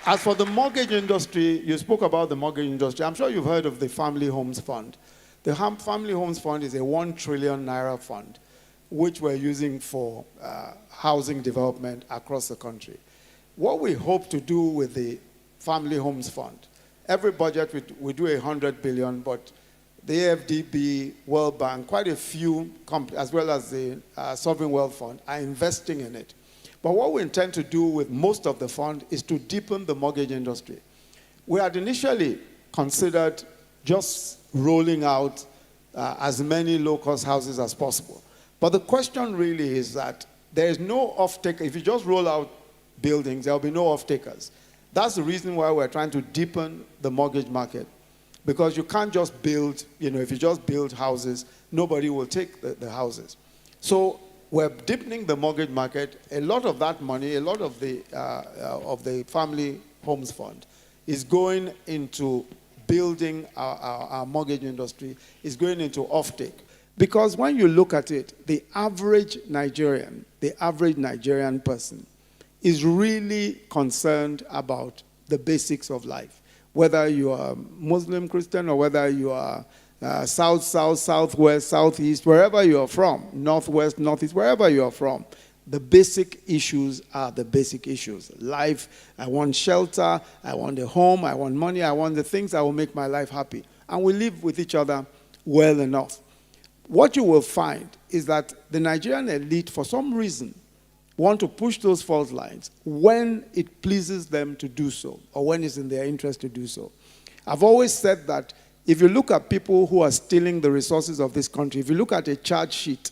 As for the mortgage industry, you spoke about the mortgage industry. I'm sure you've heard of the Family Homes Fund. The Family Homes Fund is a 1 trillion naira fund, which we're using for housing development across the country. What we hope to do with the Family Homes Fund, every budget we do 100 billion, but the AFDB, World Bank, quite a few, as well as the Sovereign Wealth Fund, are investing in it. But what we intend to do with most of the fund is to deepen the mortgage industry. We had initially considered just rolling out as many low-cost houses as possible. But the question really is that there is no off-taker. If you just roll out buildings, there will be no off-takers. That's the reason why we're trying to deepen the mortgage market. Because you can't just build, if you just build houses, nobody will take the houses. So we're deepening the mortgage market. A lot of that money, a lot of the Family Homes Fund is going into building our mortgage industry, is going into offtake. Because when you look at it, the average Nigerian person is really concerned about the basics of life. Whether you are Muslim, Christian, or whether you are south, southwest, southeast, wherever you are from, northwest, northeast, wherever you are from, the basic issues are the basic issues. Life, I want shelter, I want a home, I want money, I want the things that will make my life happy. And we live with each other well enough. What you will find is that the Nigerian elite, for some reason, want to push those fault lines when it pleases them to do so, or when it's in their interest to do so. I've always said that if you look at people who are stealing the resources of this country, if you look at a charge sheet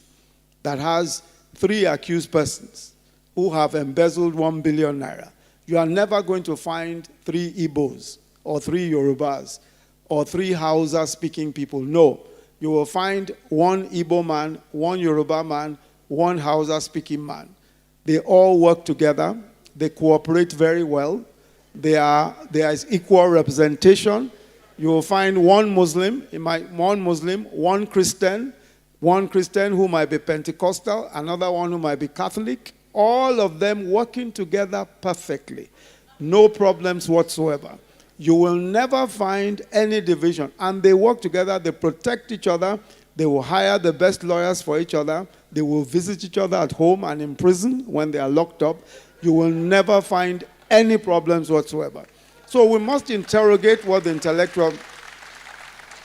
that has 3 accused persons who have embezzled 1 billion naira, you are never going to find 3 Igbos or 3 Yorubas or 3 Hausa-speaking people. No. You will find 1 Igbo man, 1 Yoruba man, 1 Hausa-speaking man. They all work together. They cooperate very well. There is equal representation. You will find 1 Muslim, 1 Christian who might be Pentecostal, another one who might be Catholic, all of them working together perfectly. No problems whatsoever. You will never find any division. And they work together, they protect each other, they will hire the best lawyers for each other, they will visit each other at home and in prison when they are locked up. You will never find any problems whatsoever. So we must interrogate what the intellectual...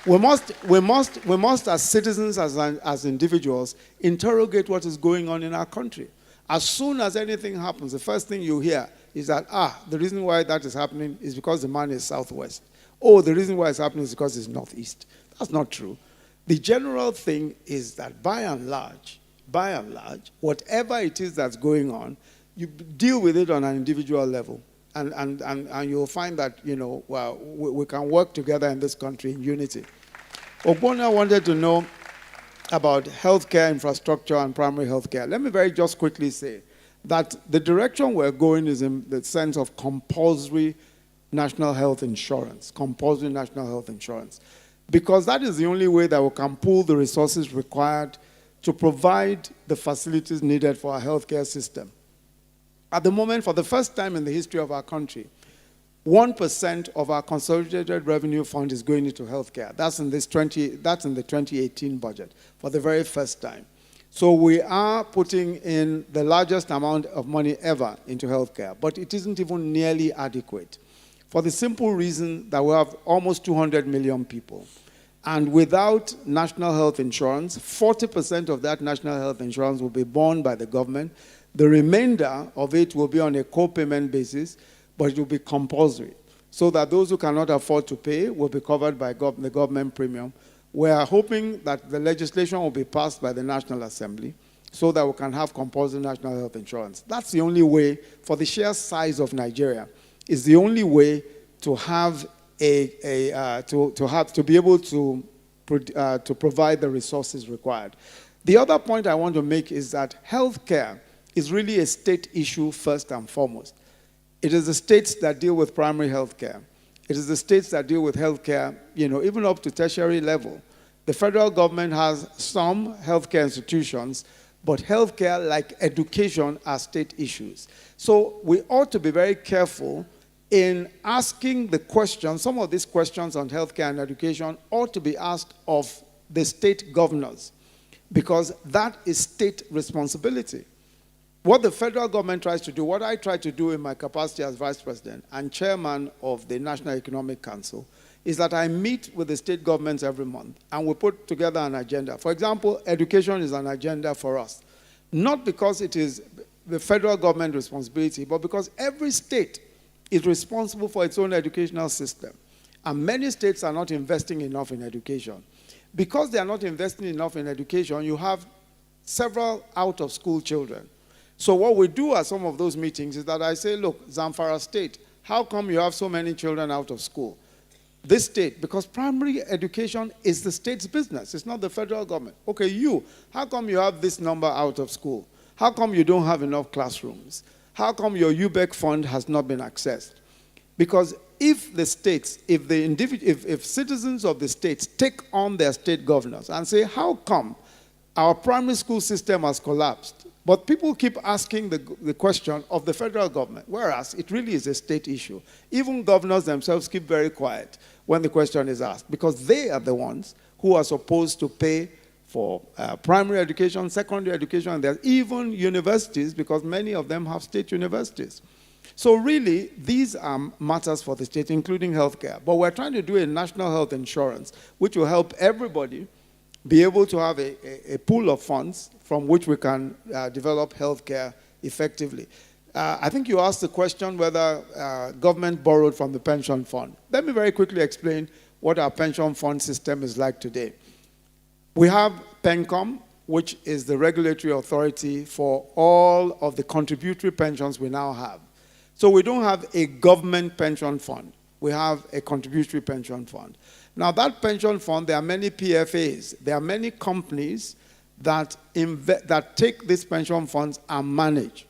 We must as citizens, as individuals, interrogate what is going on in our country. As soon as anything happens, the first thing you hear is that, the reason why that is happening is because the man is southwest. Oh, the reason why it's happening is because it's northeast. That's not true. The general thing is that by and large, whatever it is that's going on, you deal with it on an individual level. And you'll find that, we can work together in this country in unity. Ogbonna wanted to know about healthcare infrastructure and primary healthcare. Let me just quickly say that the direction we're going is in the sense of compulsory national health insurance. Compulsory national health insurance. Because that is the only way that we can pool the resources required to provide the facilities needed for our healthcare system. At the moment, for the first time in the history of our country, 1% of our consolidated revenue fund is going into healthcare. That's in the 2018 budget, for the very first time. So we are putting in the largest amount of money ever into healthcare, but it isn't even nearly adequate. For the simple reason that we have almost 200 million people. And without national health insurance, 40% of that national health insurance will be borne by the government. The remainder of it will be on a co-payment basis, but it will be compulsory, so that those who cannot afford to pay will be covered by the government premium. We are hoping that the legislation will be passed by the National Assembly so that we can have compulsory national health insurance. That's the only way, for the sheer size of Nigeria, is the only way to have to be able to provide the resources required. The other point I want to make is that healthcare is really a state issue first and foremost. It is the states that deal with primary health care. It is the states that deal with healthcare, even up to tertiary level. The federal government has some healthcare institutions, but healthcare, like education, are state issues. So we ought to be very careful in asking the questions. Some of these questions on healthcare and education ought to be asked of the state governors, because that is state responsibility. What the federal government tries to do, what I try to do in my capacity as vice president and chairman of the National Economic Council, is that I meet with the state governments every month and we put together an agenda. For example, education is an agenda for us. Not because it is the federal government responsibility, but because every state is responsible for its own educational system. And many states are not investing enough in education. Because they are not investing enough in education, you have several out-of-school children. So what we do at some of those meetings is that I say, look, Zamfara State, how come you have so many children out of school? This state, because primary education is the state's business. It's not the federal government. Okay, how come you have this number out of school? How come you don't have enough classrooms? How come your UBEC fund has not been accessed? Because if the states, if citizens of the states take on their state governors and say, how come our primary school system has collapsed? But people keep asking the question of the federal government, whereas it really is a state issue. Even governors themselves keep very quiet when the question is asked, because they are the ones who are supposed to pay for primary education, secondary education, and there are even universities, because many of them have state universities. So really, these are matters for the state, including healthcare. But we're trying to do a national health insurance, which will help everybody be able to have a pool of funds from which we can develop healthcare effectively. I think you asked the question whether government borrowed from the pension fund. Let me very quickly explain what our pension fund system is like today. We have PENCOM, which is the regulatory authority for all of the contributory pensions we now have. So we don't have a government pension fund. We have a contributory pension fund. Now that pension fund, there are many PFAs. There are many companies that take these pension funds and manage.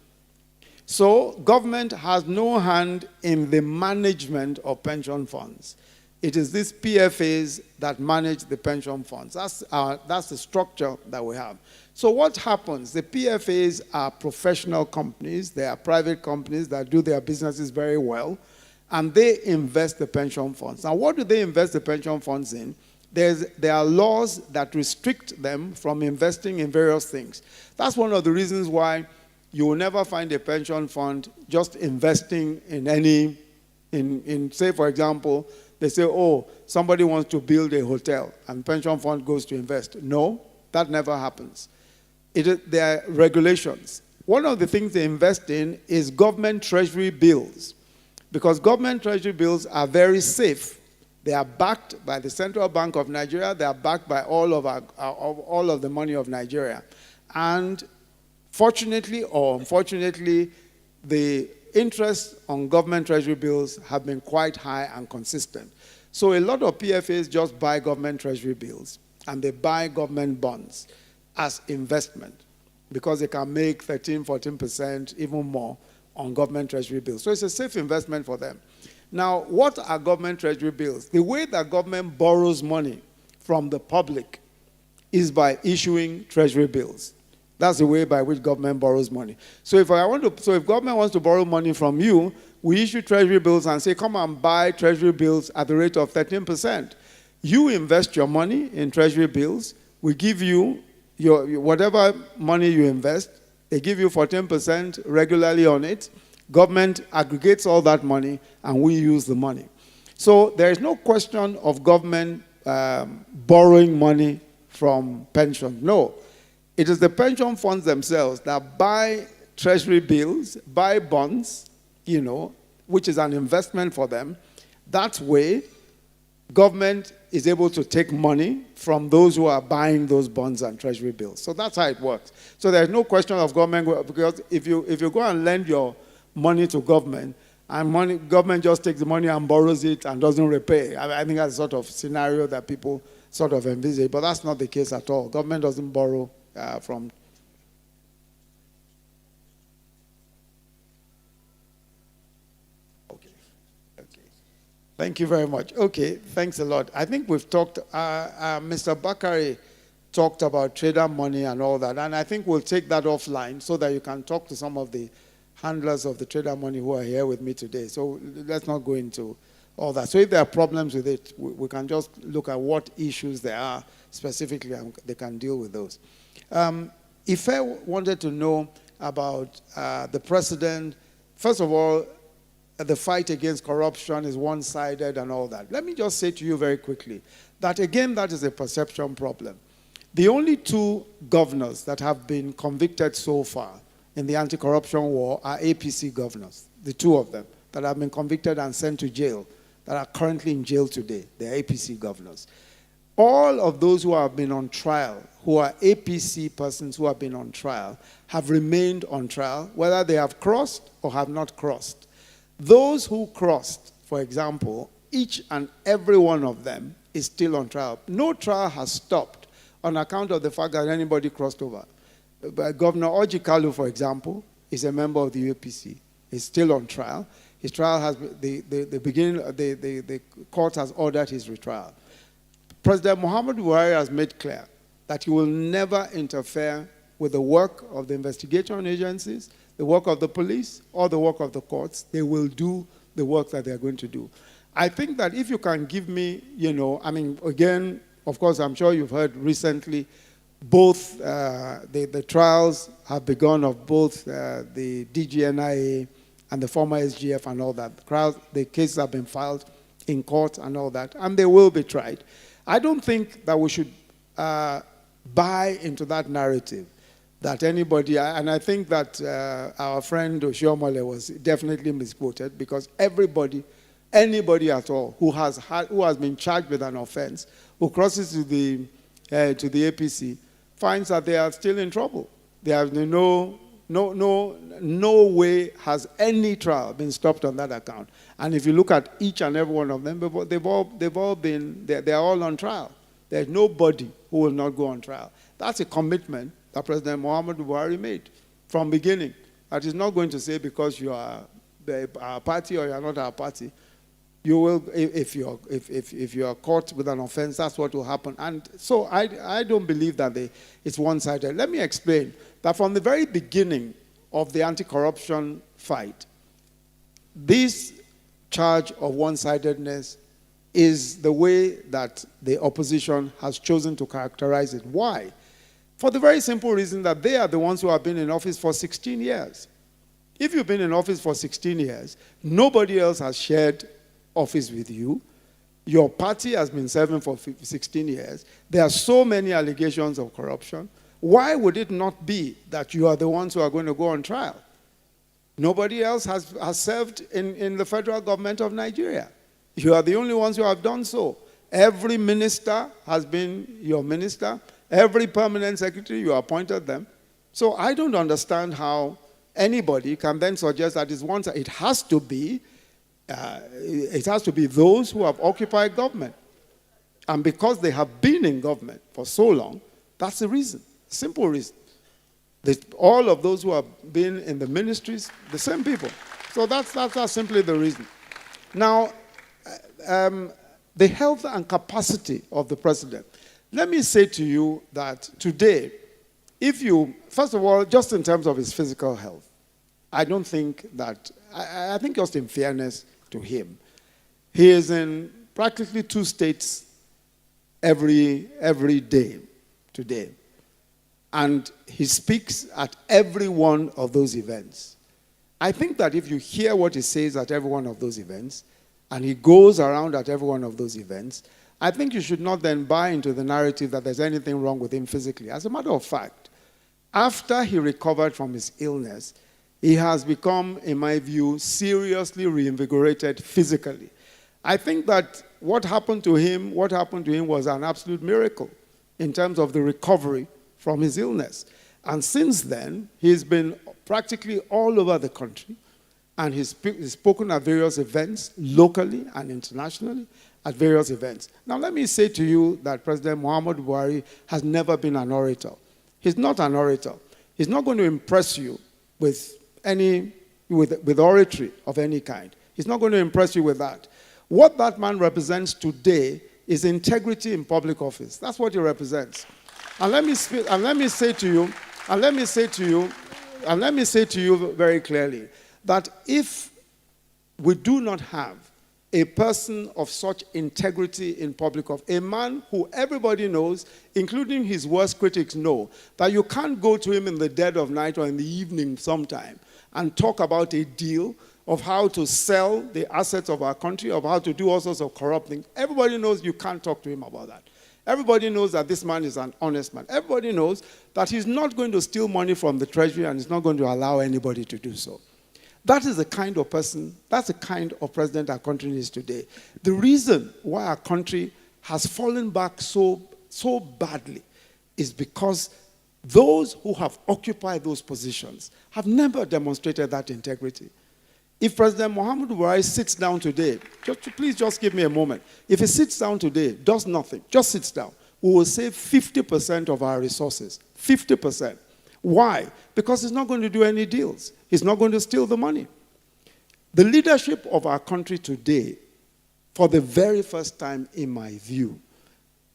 So government has no hand in the management of pension funds. It is these PFAs that manage the pension funds. That's the structure that we have. So what happens? The PFAs are professional companies. They are private companies that do their businesses very well, and they invest the pension funds. Now, what do they invest the pension funds in? There are laws that restrict them from investing in various things. That's one of the reasons why you will never find a pension fund just investing in say, for example, they say, oh, somebody wants to build a hotel, and pension fund goes to invest. No, that never happens. There are regulations. One of the things they invest in is government treasury bills, because government treasury bills are very safe. They are backed by the Central Bank of Nigeria. They are backed by all of the money of Nigeria. And fortunately or unfortunately, the interest on government treasury bills have been quite high and consistent. So a lot of PFAs just buy government treasury bills, and they buy government bonds as investment, because they can make 13, 14%, even more on government treasury bills. So it's a safe investment for them. Now, what are government treasury bills? The way that government borrows money from the public is by issuing treasury bills. That's the way by which government borrows money. So if government wants to borrow money from you, we issue treasury bills and say, come and buy treasury bills at the rate of 13%. You invest your money in treasury bills. We give you whatever money you invest. They give you 14% regularly on it. Government aggregates all that money, and we use the money. So there is no question of government borrowing money from pension. No. It is the pension funds themselves that buy treasury bills, buy bonds, which is an investment for them. That way, government is able to take money from those who are buying those bonds and treasury bills. So that's how it works. So there's no question of government, because if you go and lend your money to government, and government just takes the money and borrows it and doesn't repay, I think that's the sort of scenario that people sort of envisage, but that's not the case at all. Government doesn't borrow from. Thank you very much. Okay, thanks a lot. I think we've talked, Mr. Bakari talked about trader money and all that, and I think we'll take that offline so that you can talk to some of the handlers of the trader money who are here with me today. So let's not go into all that. So if there are problems with it, we can just look at what issues there are specifically, and they can deal with those. If I wanted to know about the president, first of all, the fight against corruption is one-sided and all that. Let me just say to you very quickly that, again, that is a perception problem. The only two governors that have been convicted so far in the anti-corruption war are APC governors, the two of them that have been convicted and sent to jail, that are currently in jail today. They're APC governors. All of those who have been on trial, who are APC persons who have been on trial, have remained on trial, whether they have crossed or have not crossed. Those who crossed, for example, each and every one of them is still on trial. No trial has stopped on account of the fact that anybody crossed over. Governor Orji Kalu, for example, is a member of the APC. He's still on trial. His trial has the court has ordered his retrial. President Muhammadu Buhari has made clear that he will never interfere with the work of the investigation agencies, the work of the police, or the work of the courts. They will do the work that they're going to do. I think that if you can give me, again, of course, I'm sure you've heard recently, both the trials have begun of both the DGNIA and the former SGF and all that. The cases have been filed in court and all that, and they will be tried. I don't think that we should buy into that narrative that anybody, and I think that our friend Oshiomole was definitely misquoted, because anybody at all who has been charged with an offense, who crosses to the APC, finds that they are still in trouble. There have no way has any trial been stopped on that account. And if you look at each and every one of them, they're all on trial. There's nobody who will not go on trial. That's a commitment that President Muhammadu Buhari made from beginning. That is not going to say because you are our party or you are not our party, you will, if you are caught with an offense, that's what will happen. And so I don't believe that it's one-sided. Let me explain that from the very beginning of the anti-corruption fight, this charge of one-sidedness is the way that the opposition has chosen to characterize it. Why? For the very simple reason that they are the ones who have been in office for 16 years. If you've been in office for 16 years, nobody else has shared office with you. Your party has been serving for 16 years. There are so many allegations of corruption. Why would it not be that you are the ones who are going to go on trial? Nobody else has served in the federal government of Nigeria. You are the only ones who have done so. Every minister has been your minister. Every permanent secretary, you appointed them. So I don't understand how anybody can then suggest that it's one side. It has to be those who have occupied government. And because they have been in government for so long, that's the reason. Simple reason. All of those who have been in the ministries, the same people. So that's simply the reason. Now, the health and capacity of the president. Let me say to you that today, first of all, just in terms of his physical health, I don't think that, I think just in fairness to him, he is in practically 2 states every day today. And he speaks at every one of those events. I think that if you hear what he says at every one of those events, and he goes around at every one of those events, I think you should not then buy into the narrative that there's anything wrong with him physically. As a matter of fact, after he recovered from his illness, he has become, in my view, seriously reinvigorated physically. I think that what happened to him was an absolute miracle in terms of the recovery from his illness. And since then, he's been practically all over the country, and he's spoken at various events, locally and internationally, at various events. Now, let me say to you that President Muhammadu Buhari has never been an orator. He's not an orator. He's not going to impress you with oratory of any kind. He's not going to impress you with that. What that man represents today is integrity in public office. That's what he represents. And let me say to you very clearly that if we do not have a person of such integrity in public office, a man who everybody knows, including his worst critics know, that you can't go to him in the dead of night or in the evening sometime and talk about a deal of how to sell the assets of our country, of how to do all sorts of corrupt things. Everybody knows you can't talk to him about that. Everybody knows that this man is an honest man. Everybody knows that he's not going to steal money from the treasury and he's not going to allow anybody to do so. That is the kind of person, that's the kind of president our country needs today. The reason why our country has fallen back so badly is because those who have occupied those positions have never demonstrated that integrity. If President Muhammadu Buhari sits down today, please just give me a moment. If he sits down today, does nothing, just sits down, we will save 50% of our resources. 50%. Why? Because he's not going to do any deals. He's not going to steal the money. The leadership of our country today, for the very first time in my view,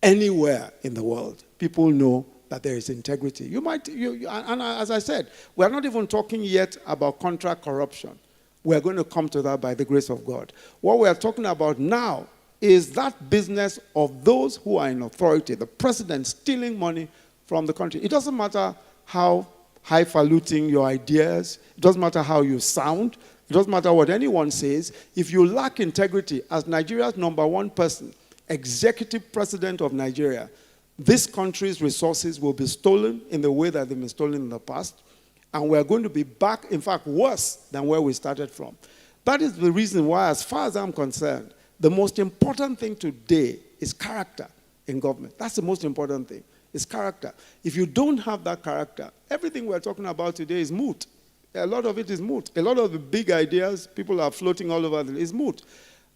anywhere in the world, people know that there is integrity. And as I said, we're not even talking yet about contract corruption. We're going to come to that by the grace of God. What we are talking about now is that business of those who are in authority, the president stealing money from the country. It doesn't matter how highfalutin your ideas, it doesn't matter how you sound, it doesn't matter what anyone says. If you lack integrity as Nigeria's #1 person, executive president of Nigeria, this country's resources will be stolen in the way that they've been stolen in the past, and we're going to be back, in fact, worse than where we started from. That is the reason why, as far as I'm concerned, the most important thing today is character in government. That's the most important thing. Is character. If you don't have that character, everything we're talking about today is moot. A lot of it is moot. A lot of the big ideas people are floating all over is moot.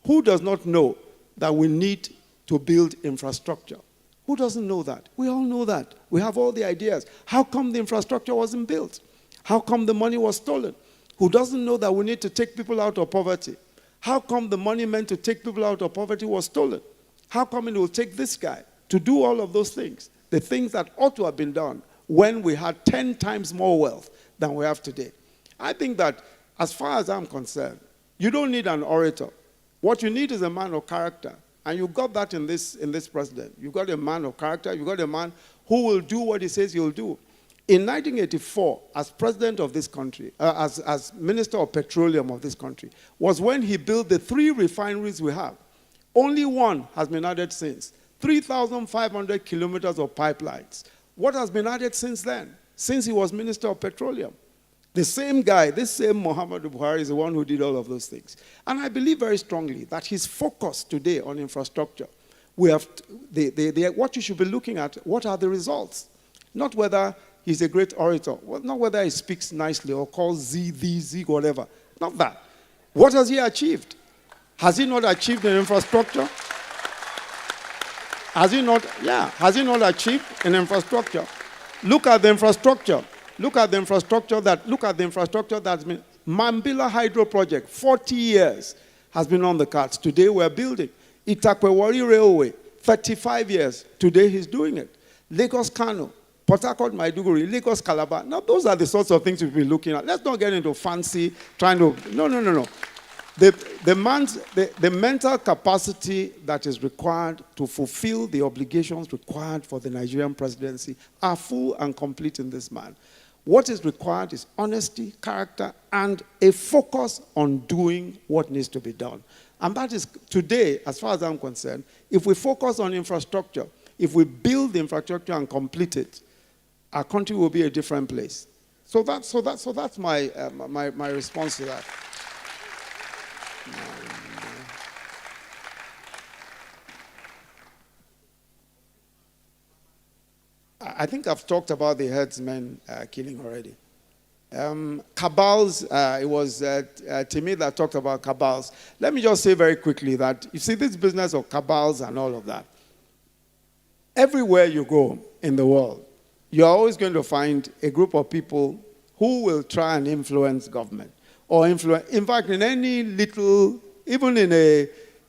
Who does not know that we need to build infrastructure? Who doesn't know that? We all know that. We have all the ideas. How come the infrastructure wasn't built? How come the money was stolen? Who doesn't know that we need to take people out of poverty? How come the money meant to take people out of poverty was stolen? How come it will take this guy to do all of those things? The things that ought to have been done when we had 10 times more wealth than we have today. I think that, as far as I'm concerned, you don't need an orator. What you need is a man of character. And you got that in this president. You got a man of character. You got a man who will do what he says he'll do. In 1984, as president of this country, as Minister of Petroleum of this country, was when he built the 3 refineries we have. Only one has been added since. 3,500 kilometers of pipelines. What has been added since then? Since he was Minister of Petroleum. The same guy, this same Muhammadu Buhari is the one who did all of those things. And I believe very strongly that his focus today on infrastructure, what you should be looking at, what are the results? Not whether he's a great orator, not whether he speaks nicely or calls Z, whatever. Not that. What has he achieved? Has he not achieved an infrastructure? Has he not achieved an infrastructure? Look at the infrastructure. Look at the infrastructure that's been Mambila Hydro Project, 40 years has been on the cards. Today we're building. Itakwewari Railway, 35 years. Today he's doing it. Lagos Kano, Port Harcourt Maiduguri, Lagos Calabar. Now those are the sorts of things we'll be looking at. Let's not get into fancy trying to, no. The mental capacity that is required to fulfill the obligations required for the Nigerian presidency are full and complete in this man. What is required is honesty, character, and a focus on doing what needs to be done. And that is today, as far as I'm concerned, if we focus on infrastructure, if we build the infrastructure and complete it, our country will be a different place. So that's my response to that. I think I've talked about the herdsmen killing already. Cabals, it was Timmy that talked about cabals. Let me just say very quickly that, you see this business of cabals and all of that, everywhere you go in the world, you're always going to find a group of people who will try and influence government. Or influence, in fact, in any little, even in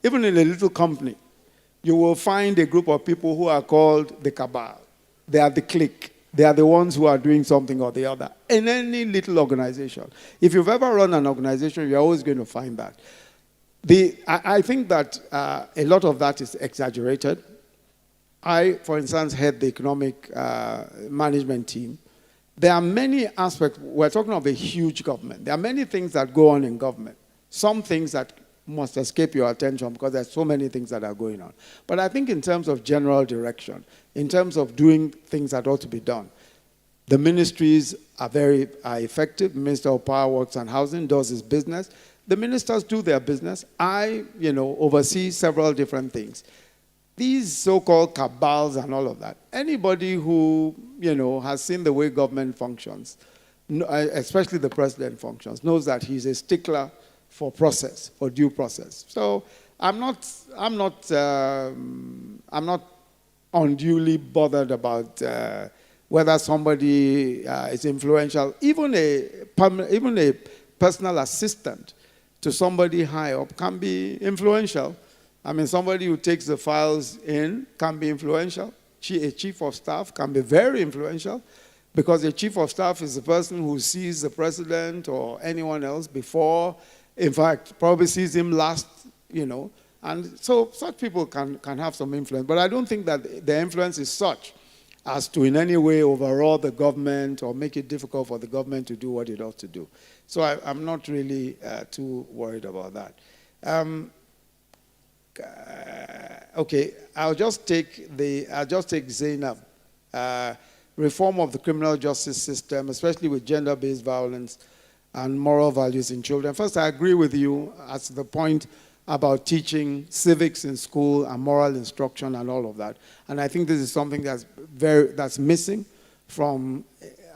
even in a little company, you will find a group of people who are called the cabal. They are the clique. They are the ones who are doing something or the other. In any little organization. If you've ever run an organization, you're always going to find that. I think that a lot of that is exaggerated. I, for instance, head the economic management team. There are many aspects. We're talking of a huge government. There are many things that go on in government. Some things that must escape your attention because there's so many things that are going on. But I think in terms of general direction, in terms of doing things that ought to be done, the ministries are very effective. The Minister of Power, Works and Housing does his business. The ministers do their business. I, oversee several different things. These so-called cabals and all of that, anybody who, has seen the way government functions, especially the president functions, knows that he's a stickler for process, for due process. So I'm not unduly bothered about whether somebody is influential. Even a personal assistant to somebody high up can be influential. I mean, somebody who takes the files in can be influential. A chief of staff can be very influential because a chief of staff is the person who sees the president or anyone else before, in fact, probably sees him last, And so such people can have some influence. But I don't think that the influence is such as to in any way overall the government or make it difficult for the government to do what it ought to do. So I'm not really too worried about that. Okay, I'll just take Zainab. Reform of the criminal justice system, especially with gender-based violence and moral values in children. First, I agree with you as to the point about teaching civics in school and moral instruction and all of that. And I think this is something that's missing from,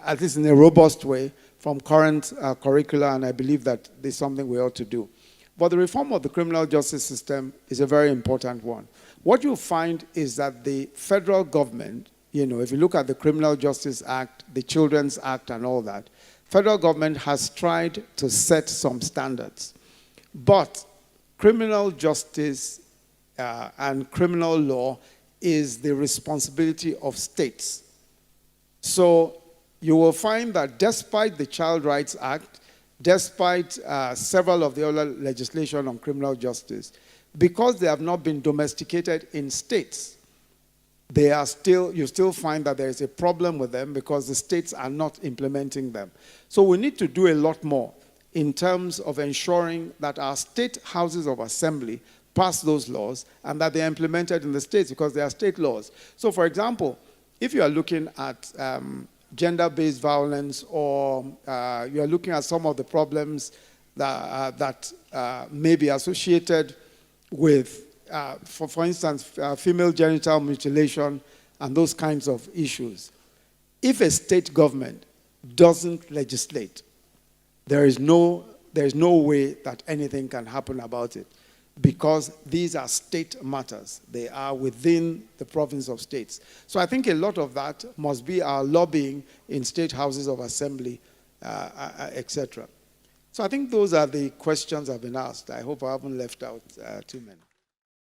at least in a robust way, from current curricula, and I believe that this is something we ought to do. But the reform of the criminal justice system is a very important one. What you'll find is that the federal government, if you look at the Criminal Justice Act, the Children's Act and all that, federal government has tried to set some standards. But criminal justice and criminal law is the responsibility of states. So you will find that despite the Child Rights Act, despite several of the other legislation on criminal justice, because they have not been domesticated in states, you still find that there is a problem with them because the states are not implementing them. So we need to do a lot more in terms of ensuring that our state houses of assembly pass those laws and that they're implemented in the states because they are state laws. So for example, if you are looking at gender-based violence or you are looking at some of the problems that may be associated with for instance, female genital mutilation and those kinds of issues. If a state government doesn't legislate, there is no way that anything can happen about it because these are state matters. They are within the province of states. So I think a lot of that must be our lobbying in state houses of assembly, etc. So I think those are the questions I've been asked. I hope I haven't left out too many.